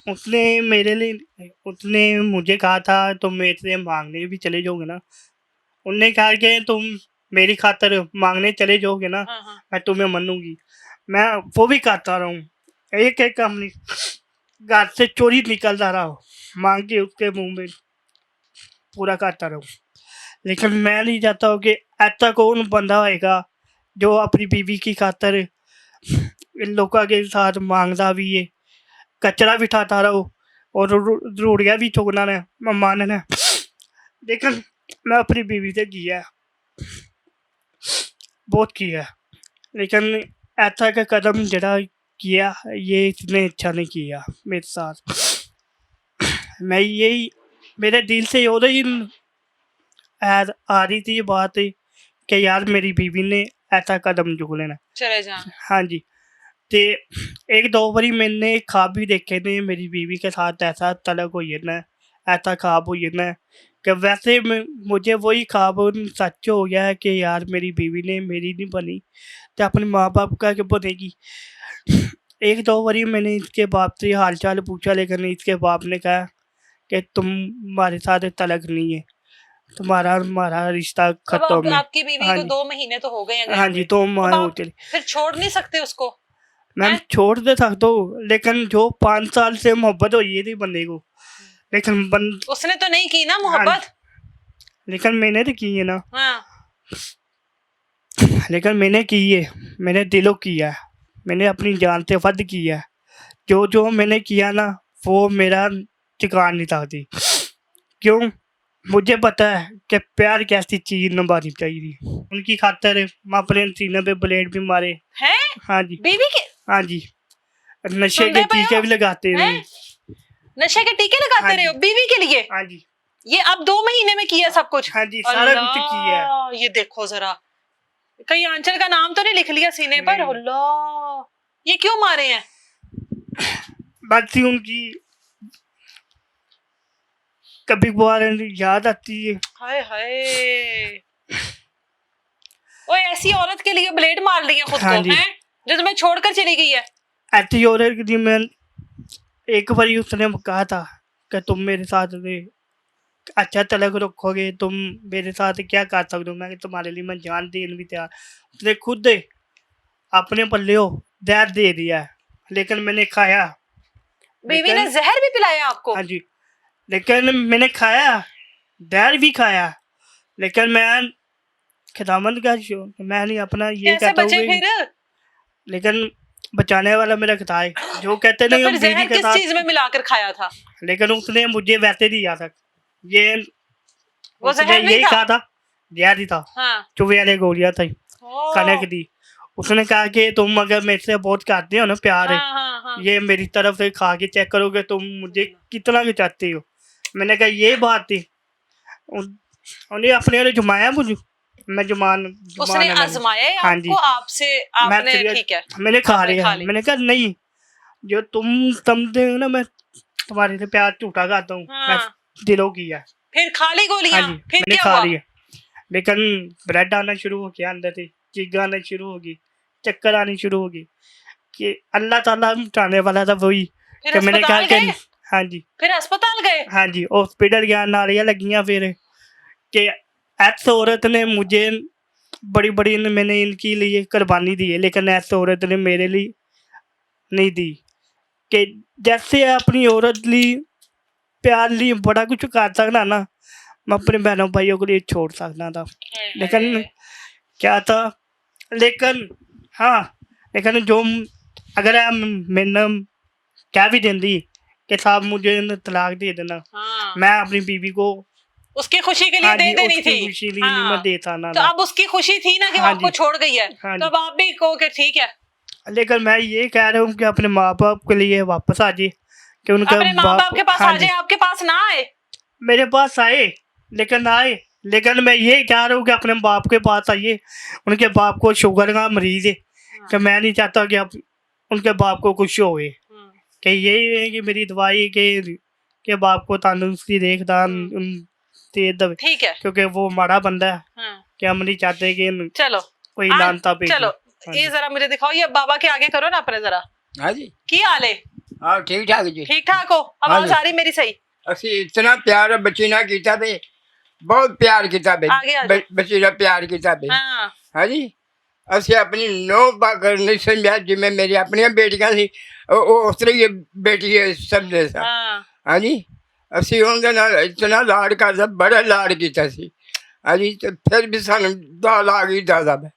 उसने मेरे लिए, उसने मुझे कहा था तुम मेरे से मांगने भी चले जाओगे ना, उनने कहा कि तुम मेरी खातर मांगने चले जाओगे ना, हाँ, हाँ। मैं तुम्हें मनूंगी। मैं वो भी करता रहा हूँ, एक एक काम नहीं, घर से चोरी निकलता रहा हूँ, मांग के उसके मुंह में पूरा करता रहूँ। लेकिन मैं नहीं चाहता हूँ कि ऐसा कौन बंदा होएगा जो अपनी बीवी की खातर इन लोगों के साथ मांगता भी है, कचरा भी उठाता रहो और रूढ़ियाँ भी चुगना ने मानना। लेकिन मैं अपनी बीवी से किया है, बहुत किया है, लेकिन ऐसा का कदम जरा किया ये इसने अच्छा नहीं किया मेरे साथ। मैं यही मेरे दिल से उधर ही आ रही थी ये बात कि यार मेरी बीवी ने ऐसा कदम चुक लेना। चले जा। हाँ जी। ते एक दो बारी मैंने ख्वाब भी देखे थे मेरी बीवी के साथ ऐसा तलक हुई है ना, ऐसा ख्वाब हुई है ना कि वैसे मुझे वही ख्वाब सच हो गया है कि यार मेरी बीवी ने मेरी नहीं बनी तो अपने माँ बाप का क्या बनेगी। एक दो बारी मैंने इसके बाप से हाल चाल पूछा, लेकिन इसके बाप ने कहा कि तुम्हारे साथ तलाक नहीं है, तुम्हारा हमारा रिश्ता अब खत्म है। आपकी बीवी हाँ को जी। 2 महीने तो हो गए हैं गए हाँ जी, हुए। 2 माह अब हो आप चले। फिर छोड़ नहीं सकते उसको। मैम हैं? छोड़ दे सकता हूँ, लेकिन जो 5 साल से मोहब्बत हुई थी बंदे को, लेकिन उसने तो नहीं की ना हाँ, मोहब्बत। लेकिन मैंने तो की है ना, हाँ लेकिन मैंने की है, मैंने दिलों किया है, मैंने अपनी जान से वध किया है। जो जो मैंने किया ना वो मेरा ठिकान नहीं सकती। क्यों? मुझे पता है कि प्यार कैसी चीज निभानी चाहिए। उनकी खातिर मैं अपने सीने पे ब्लेड भी मारे। हैं? हाँ जी, बीवी के हाँ जी, नशे सुनते के पे टीके हो? भी लगाते हैं? हैं। नशे के टीके लगाते हाँ रहे हो जी। बीवी के लिए? हाँ जी, ये अब 2 महीने में किया सब कुछ? हाँ जी, सारा कुछ किया है। अल्लाह, ये देखो जरा, कहीं आंचल का नाम तो नहीं लिख लिया सीने पर? नहीं। अल्लाह, ये क्यों मारे हैं? बात उनकी कभी कभार याद आती है। हाय हाय, ओए ऐसी औरत के लिए ब्लेड मार लिया खुद हाँ को, जी। हैं? जो तुम्हें छोड़कर चली गई है। ऐसी औरत की मैं एक बार उसने कहा था कि तुम मेरे साथ अच्छा तलक रखोगे, तुम मेरे साथ क्या कर सकते हो, मैं तुम्हारे लिए मैं जान देने भी तैयार। उसने खुद अपने पल्ले हो जहर दे दिया है, लेकिन मैंने खाया। बीवी ने जहर भी पिलाया आपको? हाँ जी, लेकिन मैंने खाया, जहर भी खाया, लेकिन मैं खुदावंद का मैं नहीं अपना ये कैसे कहता बचे हूँ, फिर? लेकिन बचाने वाला मेरा खुदा है। जो कहते तो नहीं फिर हम बीवी जहर के किस साथ, चीज में मिलाकर खाया था? लेकिन उसने मुझे वैसे दिया था। ये वो उसने जहर नहीं यही था? कहा था, जहर ही था, हाँ। चुवे वाले गोलियां थी, ओ, कनक दी। उसने कहा कि तुम अगर मेरे से बहुत करते हो ना प्यार है, हाँ, हाँ, हाँ। ये मेरी तरफ से खा के चेक करोगे तुम मुझे कितना के चाहते हो। मैंने कहा ये बात थी। उन्हें अपने वाले जुमाया मुझे, मैं उसने आजमाया है हाँ जी, आपको, आपसे आपने ठीक है, मैंने खा आपने लिया। खा ली। मैंने कहा नहीं, जो तुम समझते हो ना मैं तुम्हारे से प्यार झूठा करता हूँ, मैं हाँ। दिलों की है। फिर खा ली हाँ गोलियां? जी, फिर मैंने क्या खा हुआ? लिया, लेकिन ब्लड आना शुरू हो गया अंदर से, चीख आना शुरू होगी, चक्कर आनी शुरू होगी कि अल्लाह ताला मिटाने वाला था वही। फिर कि मैंने कहा अस्पताल कि गए? हाँ जी, फिर अस्पताल गए? हाँ जी, हॉस्पिटल गया, नालियाँ लगियाँ फिर कि ऐस औरत ने मुझे बड़ी बड़ी मैंने इनके लिए कुर्बानी दी है, लेकिन ऐस औरत ने मेरे लिए नहीं दी। कि जैसे अपनी औरत ली प्यार ली बड़ा कुछ कर सकना ना, मैं अपने बहनों भाइयों के लिए छोड़ सकता था, लेकिन क्या था, लेकिन हाँ, लेकिन जो अगर मैंने क्या भी देंदी कि साहब मुझे तलाक दे देना, हाँ। मैं अपनी बीवी को उसकी खुशी के लिए हाँ दे जी, देनी उसकी थी। खुशी लिए हाँ। मैं देता ना तो ना। अब उसकी खुशी थी ना कि वो हाँ आपको जी। छोड़ गई है, हाँ तो जी। अब आप भी कहो कि ठीक है, लेकिन मैं ये कह रहा हूँ कि अपने माँ बाप के लिए वापस आ जाए, कि उनका अपने माँ बाप के पास हाँ आ जाए, जी, आपके पास ना आए। मेरे पास आए, लेकिन आए, लेकिन मैं ये कह रहा हूँ कि अपने बाप के पास आइए। उनके बाप को शुगर का मरीज है, कि मैं नहीं चाहता कि आप उनके बाप को कुछ होए, कि यही है कि मेरी दवाई के बाप को तंदुरुस्ती देखदान दे दे, ठीक है। क्योंकि वो माड़ा बंदा है, हाँ। कि हम नहीं चाहते कि चलो कोई आज- लानता पे। चलो हाँ ये जी। जरा मुझे दिखाओ, ये बाबा के आगे करो ना अपने जरा। हाँ जी, की हाल है? हाँ ठीक ठाक जी। ठीक ठाक हो? हाँ आवाज जी। आ रही मेरी सही? ਅਸੀਂ इतना प्यार बचीना कीता बे, बहुत प्यार कीता बे, आगे आ जाओ। बचीना प्यार कीता बे। हाँ। हाँ जी, ਅਸੀਂ ਆਪਣੀ ਨੌ ਬਾਗਰ ਨਹੀਂ ਸਮਝਿਆ, ਜਿਵੇਂ ਮੇਰੀ ਆਪਣੀਆਂ ਬੇਟੀਆਂ ਸੀ ਉਹ ਉਸ ਤਰ੍ਹਾਂ ਹੀ ਬੇਟੀ ਸਮਝਦੇ ਸਾਂ। हाँ। हाँ जी, ਅਸੀਂ ਉਹਦੇ ਨਾਲ ਇਤਨਾ ਲਾਡ ਕਰਦਾ, ਬੜਾ ਲਾਡ ਕੀਤਾ ਸੀ। हाँ जी, तो फिर भी सानू दाल आ गई दादा में।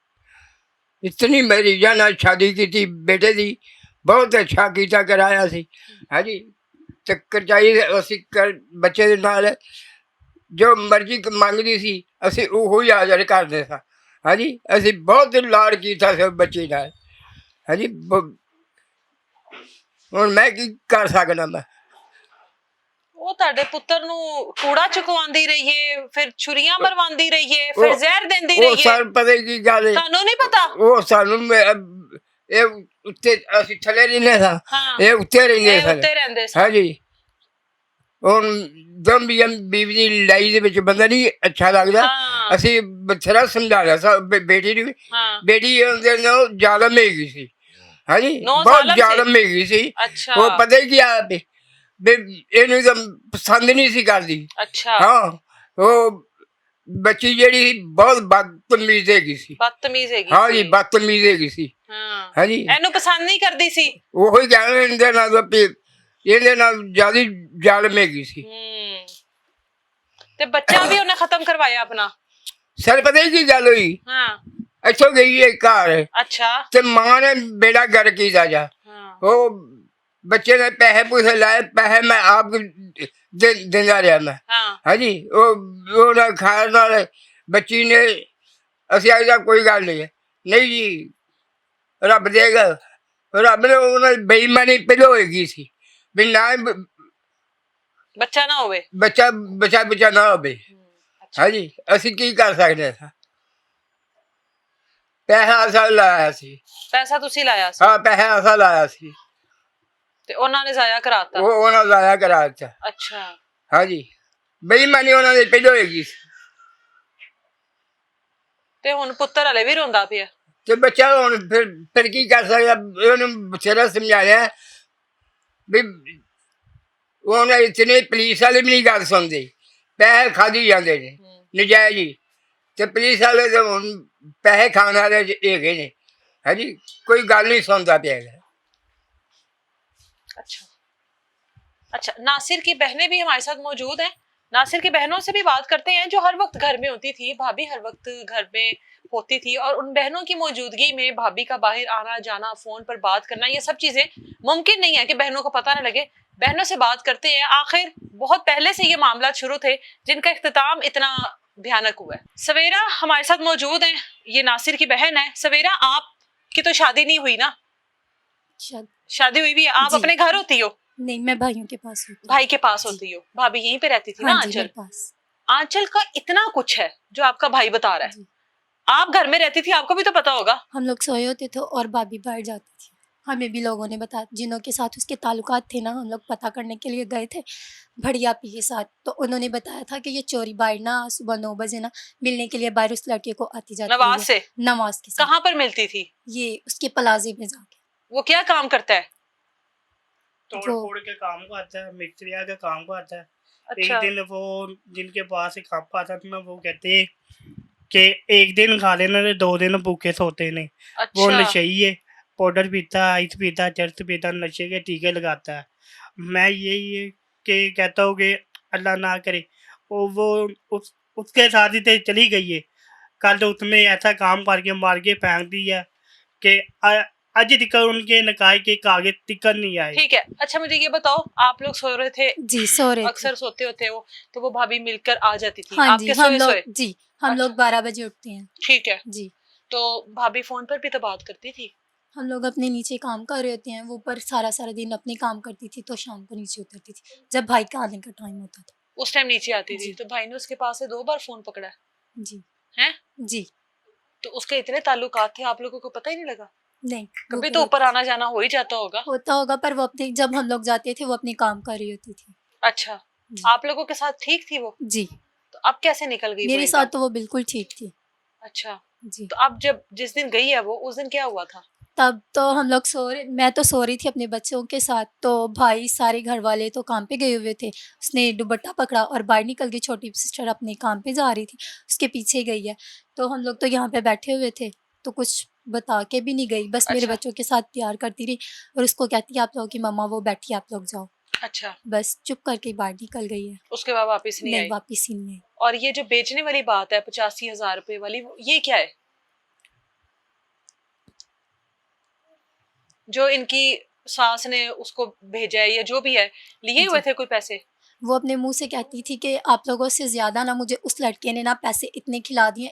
इतनी मरीजा नाल शादी की थी बेटे दी, बहुत अच्छा कीता कराया सी। हाँ जी, चक्कर चाहिए असी कर बच्चे दे नाल जो मर्जी मंगदी सी असी ओहो ही हाज़र करदे सां। हाँ जी, असी बहुत लाड कीता सी बच्चे नाल। हाँ जी, हुण मैं की कर सकदा मैं। ਉਹ ਤੁਹਾਡੇ ਪੁੱਤਰ ਨੂੰ ਕੂੜਾ ਚੁਕਵਾਉਂਦੀ ਰਹੀ ਏ, ਫਿਰ ਛੁਰੀਆਂ ਮਰਵਾਉਂਦੀ ਰਹੀ ਏ, ਫਿਰ ਜ਼ਹਿਰ ਦਿੰਦੀ ਉਹ ਰਹੀ ਏ, ਸਾਨੂੰ ਪਤਾ ਕੀ ਗੱਲ ਹੈ, ਤੁਹਾਨੂੰ ਨਹੀਂ ਪਤਾ? ਉਹ ਸਾਨੂੰ ਇਹ ਉੱਤੇ ਅਸੀਂ ਥੱਲੇ ਰਹਿੰਦੇ ਸਾਂ, ਹਾਂ। ਇਹ ਉੱਤੇ ਰਹਿੰਦੇ ਇਹ ਸਨ। ਉੱਤੇ ਰਹਿੰਦੇ ਸਨ। हाँ जी, ਹੁਣ ਦਮ ਬੀਵੀ ਦੀ ਲੜਾਈ ਦੇ ਵਿੱਚ ਬੰਦਾ ਨਹੀਂ ਅੱਛਾ ਲੱਗਦਾ। ਹਾਂ ਅਸੀਂ ਬਥੇਰਾ ਸਮਝਾਇਆ ਬੇਟੀ ਨੂੰ ਵੀ। ਹਾਂ ਬੇਟੀ ਉਹਦੇ ਨਾਲ ਜ਼ਾਲਮ ਹੈਗੀ ਸੀ। ਹਾਂਜੀ ਨੌ ਬਹੁਤ ਜ਼ਾਲਮ ਸੀ? ਜ਼ਾਲਮ ਹੈਗੀ ਸੀ। ਅੱਛਾ ਉਹ ਪਤਾ ਹੀ ਕੀ ਆ ਵੀ ਇਹਨੂੰ ਤਾਂ ਪਸੰਦ ਨਹੀਂ ਸੀ ਕਰਦੀ। ਅੱਛਾ ਹਾਂ ਉਹ ਬੱਚੀ ਜਿਹੜੀ ਬਹੁਤ ਬਦਤਮੀਜ਼ ਹੈਗੀ ਸੀ। ਬਦਤਮੀਜ਼ ਹੈਗੀ ਹਾਂ ਜੀ ਸੀ। ਬਦਤਮੀਜ਼ ਹੈਗੀ ਸੀ। ਹਾਂ ਹਾਂਜੀ ਇਹਨੂੰ ਪਸੰਦ ਨਹੀਂ ਕਰਦੀ ਸੀ। ਉਹੀ ਕਹਿੰਦੇ ਇਹਦੇ ਨਾਲ ਤਾਂ ਵੀ ਇਹਦੇ ਨਾਲ ਜ਼ਿਆਦਾ ਜ਼ਾਲਮ ਹੈਗੀ ਸੀ। ਤੇ ਬੱਚਾ ਵੀ ਉਹਨੇ ਖਤਮ ਕਰਵਾਇਆ ਆਪਣਾ। ਸਰ ਪਤਾ ਹੀ ਕੀ ਗੱਲ ਹੋਈ, ਹਾਂ ਇੱਥੋਂ ਗਈ ਹੈ ਘਰ ਅੱਛਾ ਤੇ ਮਾਂ ਨੇ ਬੇੜਾ ਗਰ ਕੀਤਾ ਜਾ। ਹਾਂ ਉਹ ਬੱਚੇ ਨੇ ਪੈਸੇ ਪੂਸੇ ਲਾਏ, ਪੈਸੇ ਮੈਂ ਆਪ ਦਿੰਦਾ ਰਿਹਾ ਮੈਂ। ਹਾਂ ਹਾਂਜੀ ਉਹਨਾਂ ਖਾਣ ਨਾਲ ਬੱਚੀ ਨੇ ਅਸੀਂ ਆਖਿਆ ਕੋਈ ਗੱਲ ਨਹੀਂ ਹੈ, ਨਹੀਂ ਜੀ ਰੱਬ ਦੇਗਾ। ਰੱਬ ਨੇ ਉਹਨਾਂ ਦੀ ਬੇਈਮਾਨੀ ਪਹਿਲਾਂ ਹੋਏਗੀ ਸੀ ਵੀ ਨਾ ਬੱਚਾ ਨਾ ਹੋਵੇ। ਬੱਚਾ ਨਾ ਹੋਵੇ। ਅੱਛਾ ਹਾਂਜੀ ਅਸੀਂ ਕੀ ਕਰ ਸਕਦੇ ਹਾਂ। ਪੈਸਾ ਅਸਾਂ ਲਾਇਆ ਸੀ। ਪੈਸਾ ਤੁਸੀਂ ਲਾਇਆ ਸੀ ਹਾਂ ਪੈਸਾ ਅਸਾਂ ਲਾਇਆ ਸੀ। ਤੇ ਉਹਨਾਂ ਨੇ ਜ਼ਾਇਆ ਕਰਾਤਾ। ਉਹ ਉਹਨਾਂ ਲਾਇਆ ਕਰਾ ਦਿੱਤਾ। ਅੱਛਾ ਹਾਂਜੀ ਬੇਈਮਾਨੀ ਉਹਨਾਂ ਦੀ ਪਹਿਲਾਂ ਹੋਏਗੀ ਸੀ। ਤੇ ਹੁਣ ਪੁੱਤਰ ਹਲੇ ਵੀ ਰੋਂਦਾ ਪਿਆ। ਤੇ ਬੱਚਾ ਹੁਣ ਫਿਰ ਕੀ ਕਰ ਸਕਦਾ। ਉਹਨੂੰ ਬਥੇਰਾ ਸਮਝਾਇਆ ਵੀ ਉਹਨੇ ਇਤਨੇ ਪੁਲਿਸ ਵਾਲੇ ਵੀ ਨਹੀਂ ਗੱਲ ਸੁਣਦੇ, ਪੈਸੇ ਖਾਧੀ ਜਾਂਦੇ ਨੇ ਨਜਾਇਜ਼ ਹੀ। ਤੇ ਪੁਲਿਸ ਵਾਲੇ ਤਾਂ ਹੁਣ ਪੈਸੇ ਖਾਣ ਵਾਲੇ ਹੈਗੇ ਨੇ। ਹਾਂਜੀ ਕੋਈ ਗੱਲ नहीं सुनता पिया। अच्छा अच्छा नासिर की बहनें भी हमारे साथ मौजूद हैं। नासिर की बहनों से भी बात करते हैं जो हर वक्त घर में होती थी। भाभी हर वक्त घर में होती थी और उन बहनों की मौजूदगी में भाभी का बाहर आना जाना, फोन पर बात करना, ये सब चीजें मुमकिन नहीं है कि बहनों को पता न लगे। बहनों से बात करते हैं। आखिर बहुत पहले से ये मामला शुरू थे जिनका इख्तिताम इतना भयानक हुआ है। सवेरा हमारे साथ मौजूद हैं। ये नासिर की बहन है। सवेरा आपकी तो शादी नहीं हुई ना? शादी हुई भी है। आप जी। अपने घर होती हो? नहीं, मैं भाइयों के पास होती हूँ। भाई के पास जी। होती हो। भाभी यहीं पे रहती थी हाँ ना जी, आंचल? मेरे पास। आंचल का इतना कुछ है जो आपका भाई बता रहा है। जी। आप घर में रहती थी, आपको भी तो पता होगा। हम लोग सोए होते थे और भाभी बाहर जाती थी। हमें भी लोगों ने बताया, जिनों के साथ उसके ताल्लुकात थे ना, हम लोग पता करने के लिए गए थे भड़िया पी के साथ। तो उन्होंने बताया था कि ये चोरी बाहर ना सुबह 9 बजे ना मिलने के लिए बाहर उस लड़के को आती जाती नवाज है। से? नवाज के साथ। कहाँ पर मिलती थी? ये उसके प्लाजे में जाके। वो क्या काम करता है? तोड़ जो- फोड़ के काम को आता है, मिस्त्रिया का काम को आता है। अच्छा एक दिन वो जिनके पास एक खप आता था ना, वो कहते कि एक दिन खा लेना तो 2 दिन भूखे सोते नहीं। वो अच्छा नशेई है, पाउडर पीता, आइस पीता, चरस पीता, नशे के टीके लगाता है। मैं यही है कि कहता हूँ कि अल्लाह ना करे और वो उसके साथ ही तो चली गई है। कल उसने ऐसा काम करके मार के फेंक दिया कि आज तक उनके निकाह के कागज टिकट नहीं आए। ठीक है। अच्छा मुझे ये बताओ, आप लोग सो रहे थे, जी सो रहे थे। अक्सर सोते होते हो, तो वो भाभी मिलकर आ जाती थी हाँ जी, आपके हम सोए लोग सोए? जी हम अच्छा। लोग 12 बजे उठते हैं। ठीक है। जी तो भाभी फोन पर भी तो बात करती थी। हम लोग अपने नीचे काम कर रहे होते हैं, वो ऊपर सारा सारा दिन अपने काम करती थी, तो शाम को नीचे उतरती थी जब भाई का आने का टाइम होता था। उस टाइम नीचे आती थी। जी। तो भाई ने उसके पास से 2 बार फोन पकड़ा जी है? जी तो उसके इतने ताल्लुकात थे, आप लोगों को पता ही नहीं लगा? नहीं, वो कभी फिर तो ऊपर आना जाना हो ही जाता होगा। होता होगा, पर वो अपने जब हम लोग जाते थे वो अपने काम कर रही होती थी। अच्छा जी। आप लोगों के साथ ठीक थी वो? जी तो अब कैसे निकल गई वो मेरे एकदम? साथ तो वो बिल्कुल ठीक थी। अच्छा जी तो अब जब जिस दिन गई है वो, उस दिन क्या हुआ था? तब तो हम लोग मैं तो सो रही थी अपने बच्चों के साथ, तो भाई सारे घर वाले तो काम पे गए हुए थे। उसने दुपट्टा पकड़ा और बाहर निकल गई। छोटी सिस्टर अपने काम पे जा रही थी, उसके पीछे गई है। तो हम लोग तो यहाँ पे बैठे हुए थे, तो कुछ बता के भी नहीं गई, बस मेरे अच्छा। बच्चों के साथ प्यार करती रही और उसको कहती आप लोगों की मम्मा वो बैठी, आप लोग जाओ। अच्छा बस चुप करके बाहर निकल गई है। उसके बाद वापस नहीं नहीं, आई? वापिस ही नहीं आई। और ये जो बेचने वाली बात है 85,000 रुपए वाली, ये क्या है? जो इनकी सास ने उसको भेजा है या जो भी है, लिए हुए जी। थे कोई पैसे? वो अपने मुंह से कहती थी कि आप लोगों से ज़्यादा ना मुझे उस लड़के ने ना पैसे इतने खिला दिए,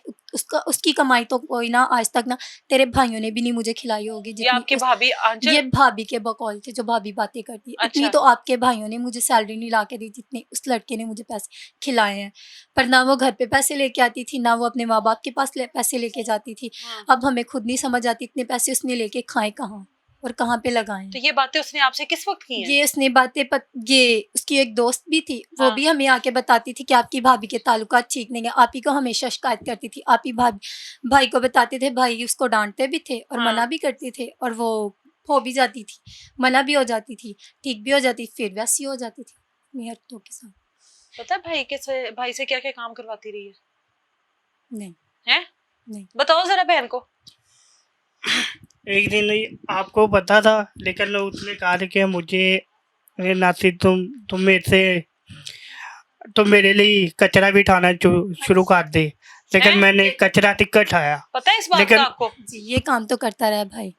उसकी कमाई तो कोई ना आज तक ना तेरे भाइयों ने भी नहीं मुझे खिलाई होगी ये आपकी भाभी ये आंचल? भाभी के बकौल थे जो भाभी बातें करती है। इतनी अच्छा। तो आपके भाइयों ने मुझे सैलरी नहीं ला के दी जितने उस लड़के ने मुझे पैसे खिलाए हैं। पर ना वो घर पे पैसे लेके आती थी, ना वो अपने माँ बाप के पास पैसे लेके जाती थी। हाँ। अब हमें खुद नहीं समझ आती इतने पैसे उसने लेके खाए कहाँ और कहाँ पे लगाएं। तो ये बातें उसने आपसे किस वक्त की हैं? ये उसने बातें ये उसकी एक दोस्त भी थी, वो हाँ। भी हमें आके बताती थी कि आपकी भाभी के ताल्लुकात ठीक नहीं है। आप ही को हमेशा शिकायत करती थी, आप ही भाई को बताते थे, भाई उसको डांटते भी थे और हाँ। मना भी करते थे, और वो हो भी जाती थी, मना भी हो जाती थी, ठीक भी हो जाती, फिर वैसी हो जाती थी अपनी हरकतों के साथ। पता है भाई से क्या क्या काम करवाती रही है? नहीं हैं? नहीं। बताओ जरा बहन को। एक दिन आपको पता था, लेकिन उसने कहा था कि मुझे नासिर तुम मेरे से तुम मेरे लिए कचरा भी उठाना शुरू कर दे, लेकिन हैं? मैंने कचरा टिक्कर उठाया। पता है इस बात लेकिन- का आपको? जी, ये काम तो करता रहा भाई।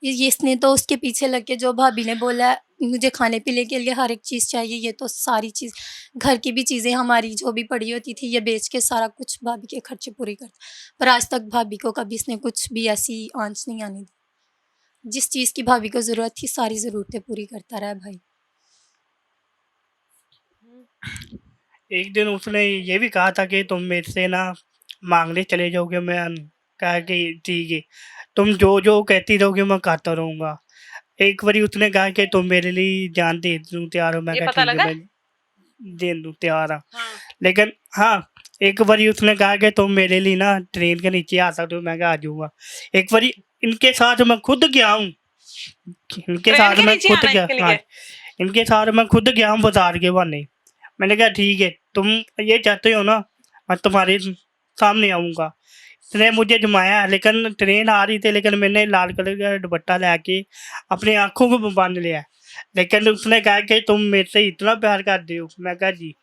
ये इसने तो उसके पीछे लग के, जो भाभी ने बोला है, मुझे खाने पीने के लिए हर एक चीज़ चाहिए, ये तो सारी चीज़, घर की भी चीज़ें हमारी जो भी पड़ी होती थी, ये बेच के सारा कुछ भाभी के खर्चे पूरे करता। पर आज तक भाभी को कभी इसने कुछ भी ऐसी आंच नहीं आने दी। जिस चीज़ की भाभी को ज़रूरत थी, सारी ज़रूरतें पूरी करता रहा भाई। एक दिन उसने ये भी कहा था कि तुम मेरे से ना मांगने चले जाओगे। मैं कहा कि ठीक है, तुम जो जो कहती रहोगे मैं करता रहूँगा। एक बारी उसने कहा कि तुम मेरे लिए जान दे दूँ तैयार हो। मैं ये कहा पता ठीक है, लगा? मैं दे दूँ तैयार हूँ। हाँ। लेकिन हाँ, एक बारी उसने कहा कि तुम मेरे लिए ना ट्रेन के नीचे आ सकते हो। मैं कहा आ जाऊँगा। एक बारी इनके साथ मैं खुद गया हूँ, इनके ट्रेन साथ के मैं नीचे खुद आने गया, के लिए? हाँ, इनके साथ मैं खुद गया हूँ बाजार के बहाने। मैंने कहा ठीक है, तुम ये चाहते हो ना, मैं तुम्हारे सामने आऊँगा। इसने मुझे जमाया, लेकिन ट्रेन आ रही थी, लेकिन मैंने लाल कलर का दुपट्टा लेके अपनी आँखों को बांध लिया। लेकिन उसने कहा कि तुम मेरे से इतना प्यार करते हो। मैं कहा जी।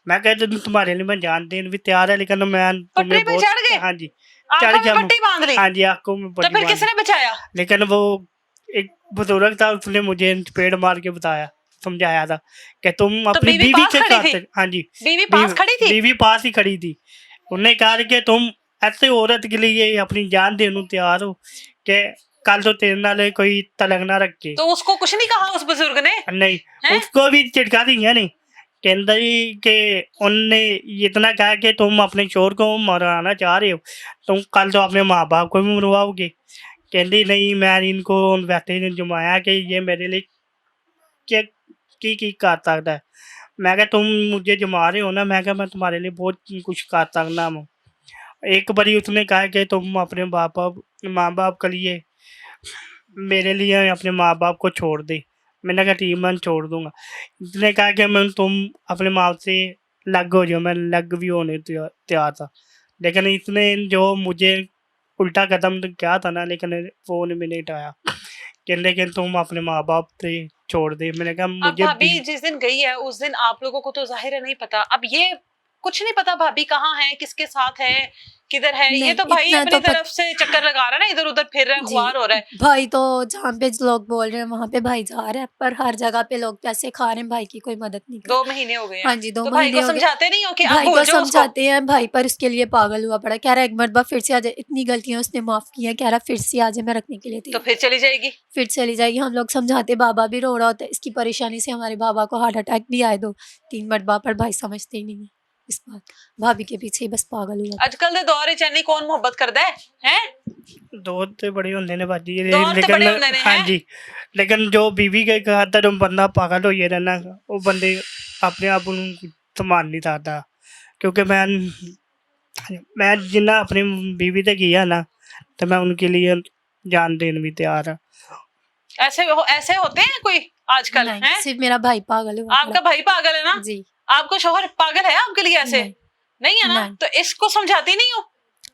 मैं कहा तुम्हारे लिए मैं जान देने भी तैयार है, लेकिन मैं पटरी तुम्हें पे बहुत, चढ़ गए? हाँ जी, आंखों में गया मैं। पट्टी बांध ली? हाँ जी, आँखों में तो पट्टी फिर बांध किसने बचाया? ली। लेकिन वो एक बुजुर्ग था, उसने मुझे चपेट मार के बताया, समझाया था कि तुम अपनी बीवी बीवी पास के खड़ी साथ, थी? हाँ जी, बीवी पास खड़ी थी? बीवी पास ही खड़ी थी। उन्होंने कहा कि तुम ऐसे औरत के लिए अपनी जान देने को तैयार हो कि कल तो तेरे नाल कोई तलक ना रखे। तो उसको कुछ नहीं कहा उस बुजुर्ग ने? नहीं, हैं? उसको भी चिढ़का दी है नहीं, कहता जी कि उनने इतना कहा कि तुम अपने शोर को मरवाना चाह रहे हो, तुम कल तो अपने माँ बाप को भी मरवाओगे। कहती नहीं, मैं इनको वैसे ही जमाया कि ये मेरे लिए क्या की कर सकता है। मैं कहा तुम मुझे जमा रहे हो ना, मैं कहा मैं तुम्हारे लिए बहुत कुछ कर सकता हूँ। एक बारी उसने कहा कि तुम अपने माँ बाप के लिए, मेरे लिए अपने माँ बाप को छोड़ दे। मैंने कहा ठीक, मैं छोड़ दूंगा। उसने कहा कि मैं तुम अपने माँ से लग हो जाओ। मैं लग भी होने तैयार था, लेकिन इसने जो मुझे उल्टा कदम तो क्या था ना, लेकिन फ़ोन में नहीं उठाया। कहने कि तुम अपने माँ बाप से छोड़ दे। मैंने कहा अब मुझे भाभी जिस दिन गई है उस दिन आप लोगों को तो जाहिर है नहीं पता, अब ये कुछ नहीं पता भाभी कहाँ है, किसके साथ है, किधर है। ये नहीं, तो भाई इतना अपनी तो तरफ से चक्कर लगा रहा है ना, इधर उधर फिर रहा है, जी, खुआर हो रहा है। भाई तो जहाँ पे लोग बोल रहे हैं वहाँ पे भाई जा रहा है, पर हर जगह पे लोग पैसे खा रहे हैं, भाई की कोई मदद नहीं कर 2 महीने हो गए हैं। हाँ जी, 2 तो भाई महीने को हो गए। समझाते नहीं हो कि अब भाई भूल को जाओ उसको? समझाते हैं भाई, पर उसके लिए पागल हुआ पड़ा, कह रहा है एक मरतबा फिर से आ जाए, इतनी गलतियां उसने माफ की हैं, कह रहा फिर से आ जाए, मैं रखने के लिए तो तैयार। फिर चली जाएगी। फिर चली जाएगी। हम लोग समझाते, बाबा भी रो रहा होता है, इसकी परेशानी से हमारे बाबा को हार्ट अटैक भी आए 2-3 मरतबा, पर भाई समझते ही नहीं है इस बात। भाभी के पीछे ही बस पागल हुआ। अजकल दे दौर च इन्नी कौन मोहब्बत करदा है? हैं? दौर तो बड़े होंगे ने बाजी, दौर ते लेकिन बड़े होंदे ने, हाँ हैं? जी, लेकिन जो बीवी के खातर बंदा पागल हो रहना, वो बंदे अपने आप को संभाल नहीं सकता। क्योंकि मैं जिन्ना अपनी बीवी से किया ना, तो मैं उनके लिए जान देने भी तैयार है। ऐसे होते हैं कोई आजकल? नहीं, हैं? सिर्फ मेरा भाई पागल हुआ आपका भाई पागल है ना? जी। आपका शोहर पागल है आपके लिए ऐसे? नहीं, नहीं है ना? नहीं। तो इसको समझाती नहीं हो?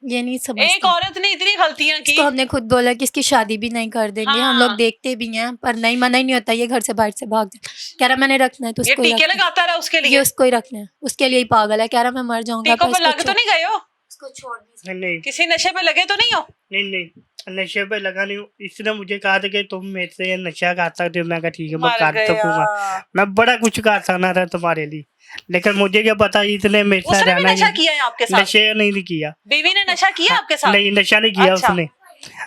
ये नहीं एक समझता। औरत ने इतनी गलतियां की। इसको हमने खुद बोला कि इसकी शादी भी नहीं कर देंगे। हम हाँ। लोग देखते भी हैं, पर नहीं, मना ही नहीं होता, ये घर से बाहर से भाग जाए। कह रहा मैंने रखना है तो ये उसको ही टीके रखना है। लगाता रहा उसके ये लिए। उसको ही रखना है, उसके लिए ही पागल है। कह रहा मैं मर जाऊंगा टीकों पर पर इसको लग तो नहीं गए हो? इसको छोड़ नहीं। नहीं किसी नशे पे लगे तो नहीं हो? नहीं, नशे पे लगा नहीं हूँ। इसने मुझे कहा था कि तुम मेरे से नशा कर सकते हो। मैं कहा ठीक है, मैं मर कर गया। सकूंगा। मैं बड़ा कुछ कर सकना था तुम्हारे लिए, लेकिन मुझे क्या पता इसने मेरे साथ उसने भी रहना नशा नहीं। किया है आपके साथ? नशे नहीं किया। बीवी ने नशा किया आपके साथ? नहीं, नशा नहीं किया अच्छा। उसने,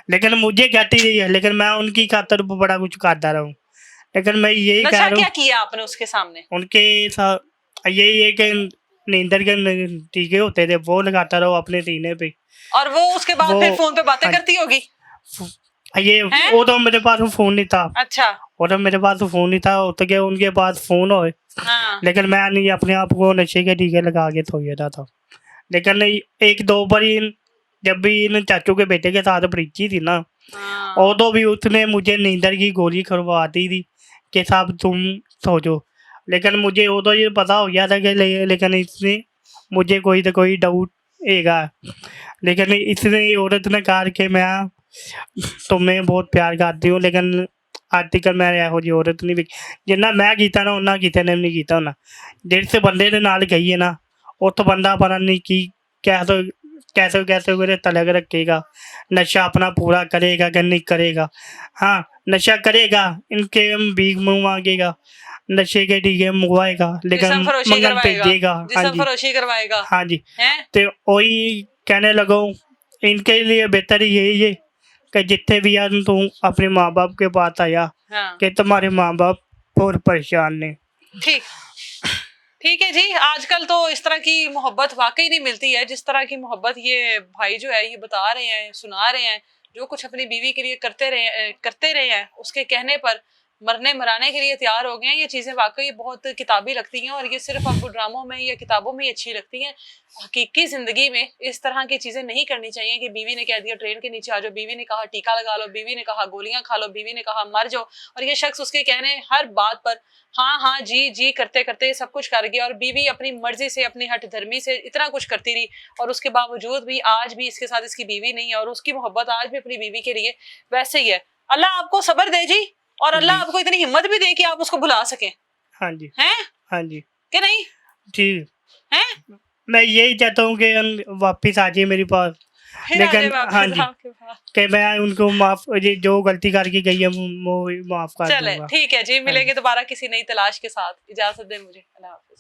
लेकिन मुझे कहती रही है, लेकिन मैं उनकी खातर बड़ा कुछ करता रहा हूँ। लेकिन मैं यही कह नशा रहा क्या हूँ किया आपने उसके सामने? उनके साथ, यही है कि नींदर के टीके होते थे, वो लगाता रहो अपने सीने पे। और वो उसके बाद वो- फिर फोन पे बातें हाँ। करती होगी? ये हैं? वो तो मेरे पास फ़ोन नहीं था, अच्छा। वो तो मेरे पास फ़ोन नहीं था, वो तो क्या उनके पास फ़ोन हो, हाँ। लेकिन मैं नहीं अपने आप को नशे के टीके लगा के सो गया था। लेकिन एक दो बार जब भी इन चाचू के बेटे के साथ प्रीति थी ना, हाँ। और तो भी उसने मुझे नींदर की गोली खिलवा दी थी कि साहब तुम सो जाओ, लेकिन मुझे वो तो ये पता हो गया था कि लेकिन इसने मुझे कोई तो कोई डाउट हैगा, लेकिन इसने औरत ने कहा कि मैं तुम्हें बहुत प्यार करती हूँ, लेकिन ਅੱਜ ਤੱਕ ਮੈਂ ਇਹੋ ਜਿਹੀ ਔਰਤ ਨਹੀਂ ਵੇਖੀ ਜਿੰਨਾ ਮੈਂ ਕੀਤਾ ਨਾ ਉਹਨਾਂ ਕਿਸੇ ਨੇ ਵੀ ਨਹੀਂ ਕੀਤਾ ਹੋਣਾ। ਜਿਸ ਬੰਦੇ ਦੇ ਨਾਲ ਗਈ ਹੈ ਨਾ ਉੱਥੋਂ ਬੰਦਾ ਪਤਾ नहीं कि कैसे मेरे तलक रखेगा, नशा अपना पूरा करेगा कि नहीं करेगा। हाँ, नशा करेगा, इनके भीख मांगेगा, नशे के टीके मंगवाएगा, लेकिन जिस्म फरोशी मंगन करवाएगा, भेजेगा। हाँ जिस्म जी, फरोशी करवाएगा। हाँ जी। हैं? तो वही कहने लगो इनके लिए बेहतर यही है कि जितने भी आज तुम अपने माँ बाप के पास आया हाँ। कि तुम्हारे माँ बाप बहुत परेशान ने। ठीक ठीक है जी। आजकल तो इस तरह की मोहब्बत वाकई नहीं मिलती है जिस तरह की मोहब्बत ये भाई जो है ये बता रहे हैं, सुना रहे हैं। जो कुछ अपनी बीवी के लिए करते रहे हैं, उसके कहने पर मरने मराने के लिए तैयार हो गए हैं। ये चीजें वाकई बहुत किताबी लगती हैं और ये सिर्फ आपको ड्रामों में या किताबों में ही अच्छी लगती हैं। हकीकी जिंदगी में इस तरह की चीजें नहीं करनी चाहिए कि बीवी ने कह दिया ट्रेन के नीचे आ जाओ, बीवी ने कहा टीका लगा लो, बीवी ने कहा गोलियां खा लो, बीवी ने कहा मर जाओ, और ये शख्स उसके कहने हर बात पर हाँ हाँ जी जी करते करते सब कुछ कर गया। और बीवी अपनी मर्जी से अपनी हट धर्मी से इतना कुछ करती रही, और उसके बावजूद भी आज भी इसके साथ इसकी बीवी नहीं है, और उसकी मोहब्बत आज भी अपनी बीवी के लिए वैसे ही है। अल्लाह आपको सब्र दे जी, और अल्लाह आपको इतनी हिम्मत भी दे कि आप उसको भुला सकें। हाँ जी, हैं हाँ जी, कि नहीं? ठीक। हैं? मैं यही चाहता हूँ कि वापस आ जाए मेरे पास, फिर आ जाए लेकिन वापस हाँ जी आपके पास। कि मैं उनको माफ जो गलती करके गई है वो माफ कर चले दूंगा। ठीक है जी, मिलेंगे दोबारा किसी नई तलाश के साथ। इजाजत दें मुझे। अल्लाह हाफिज।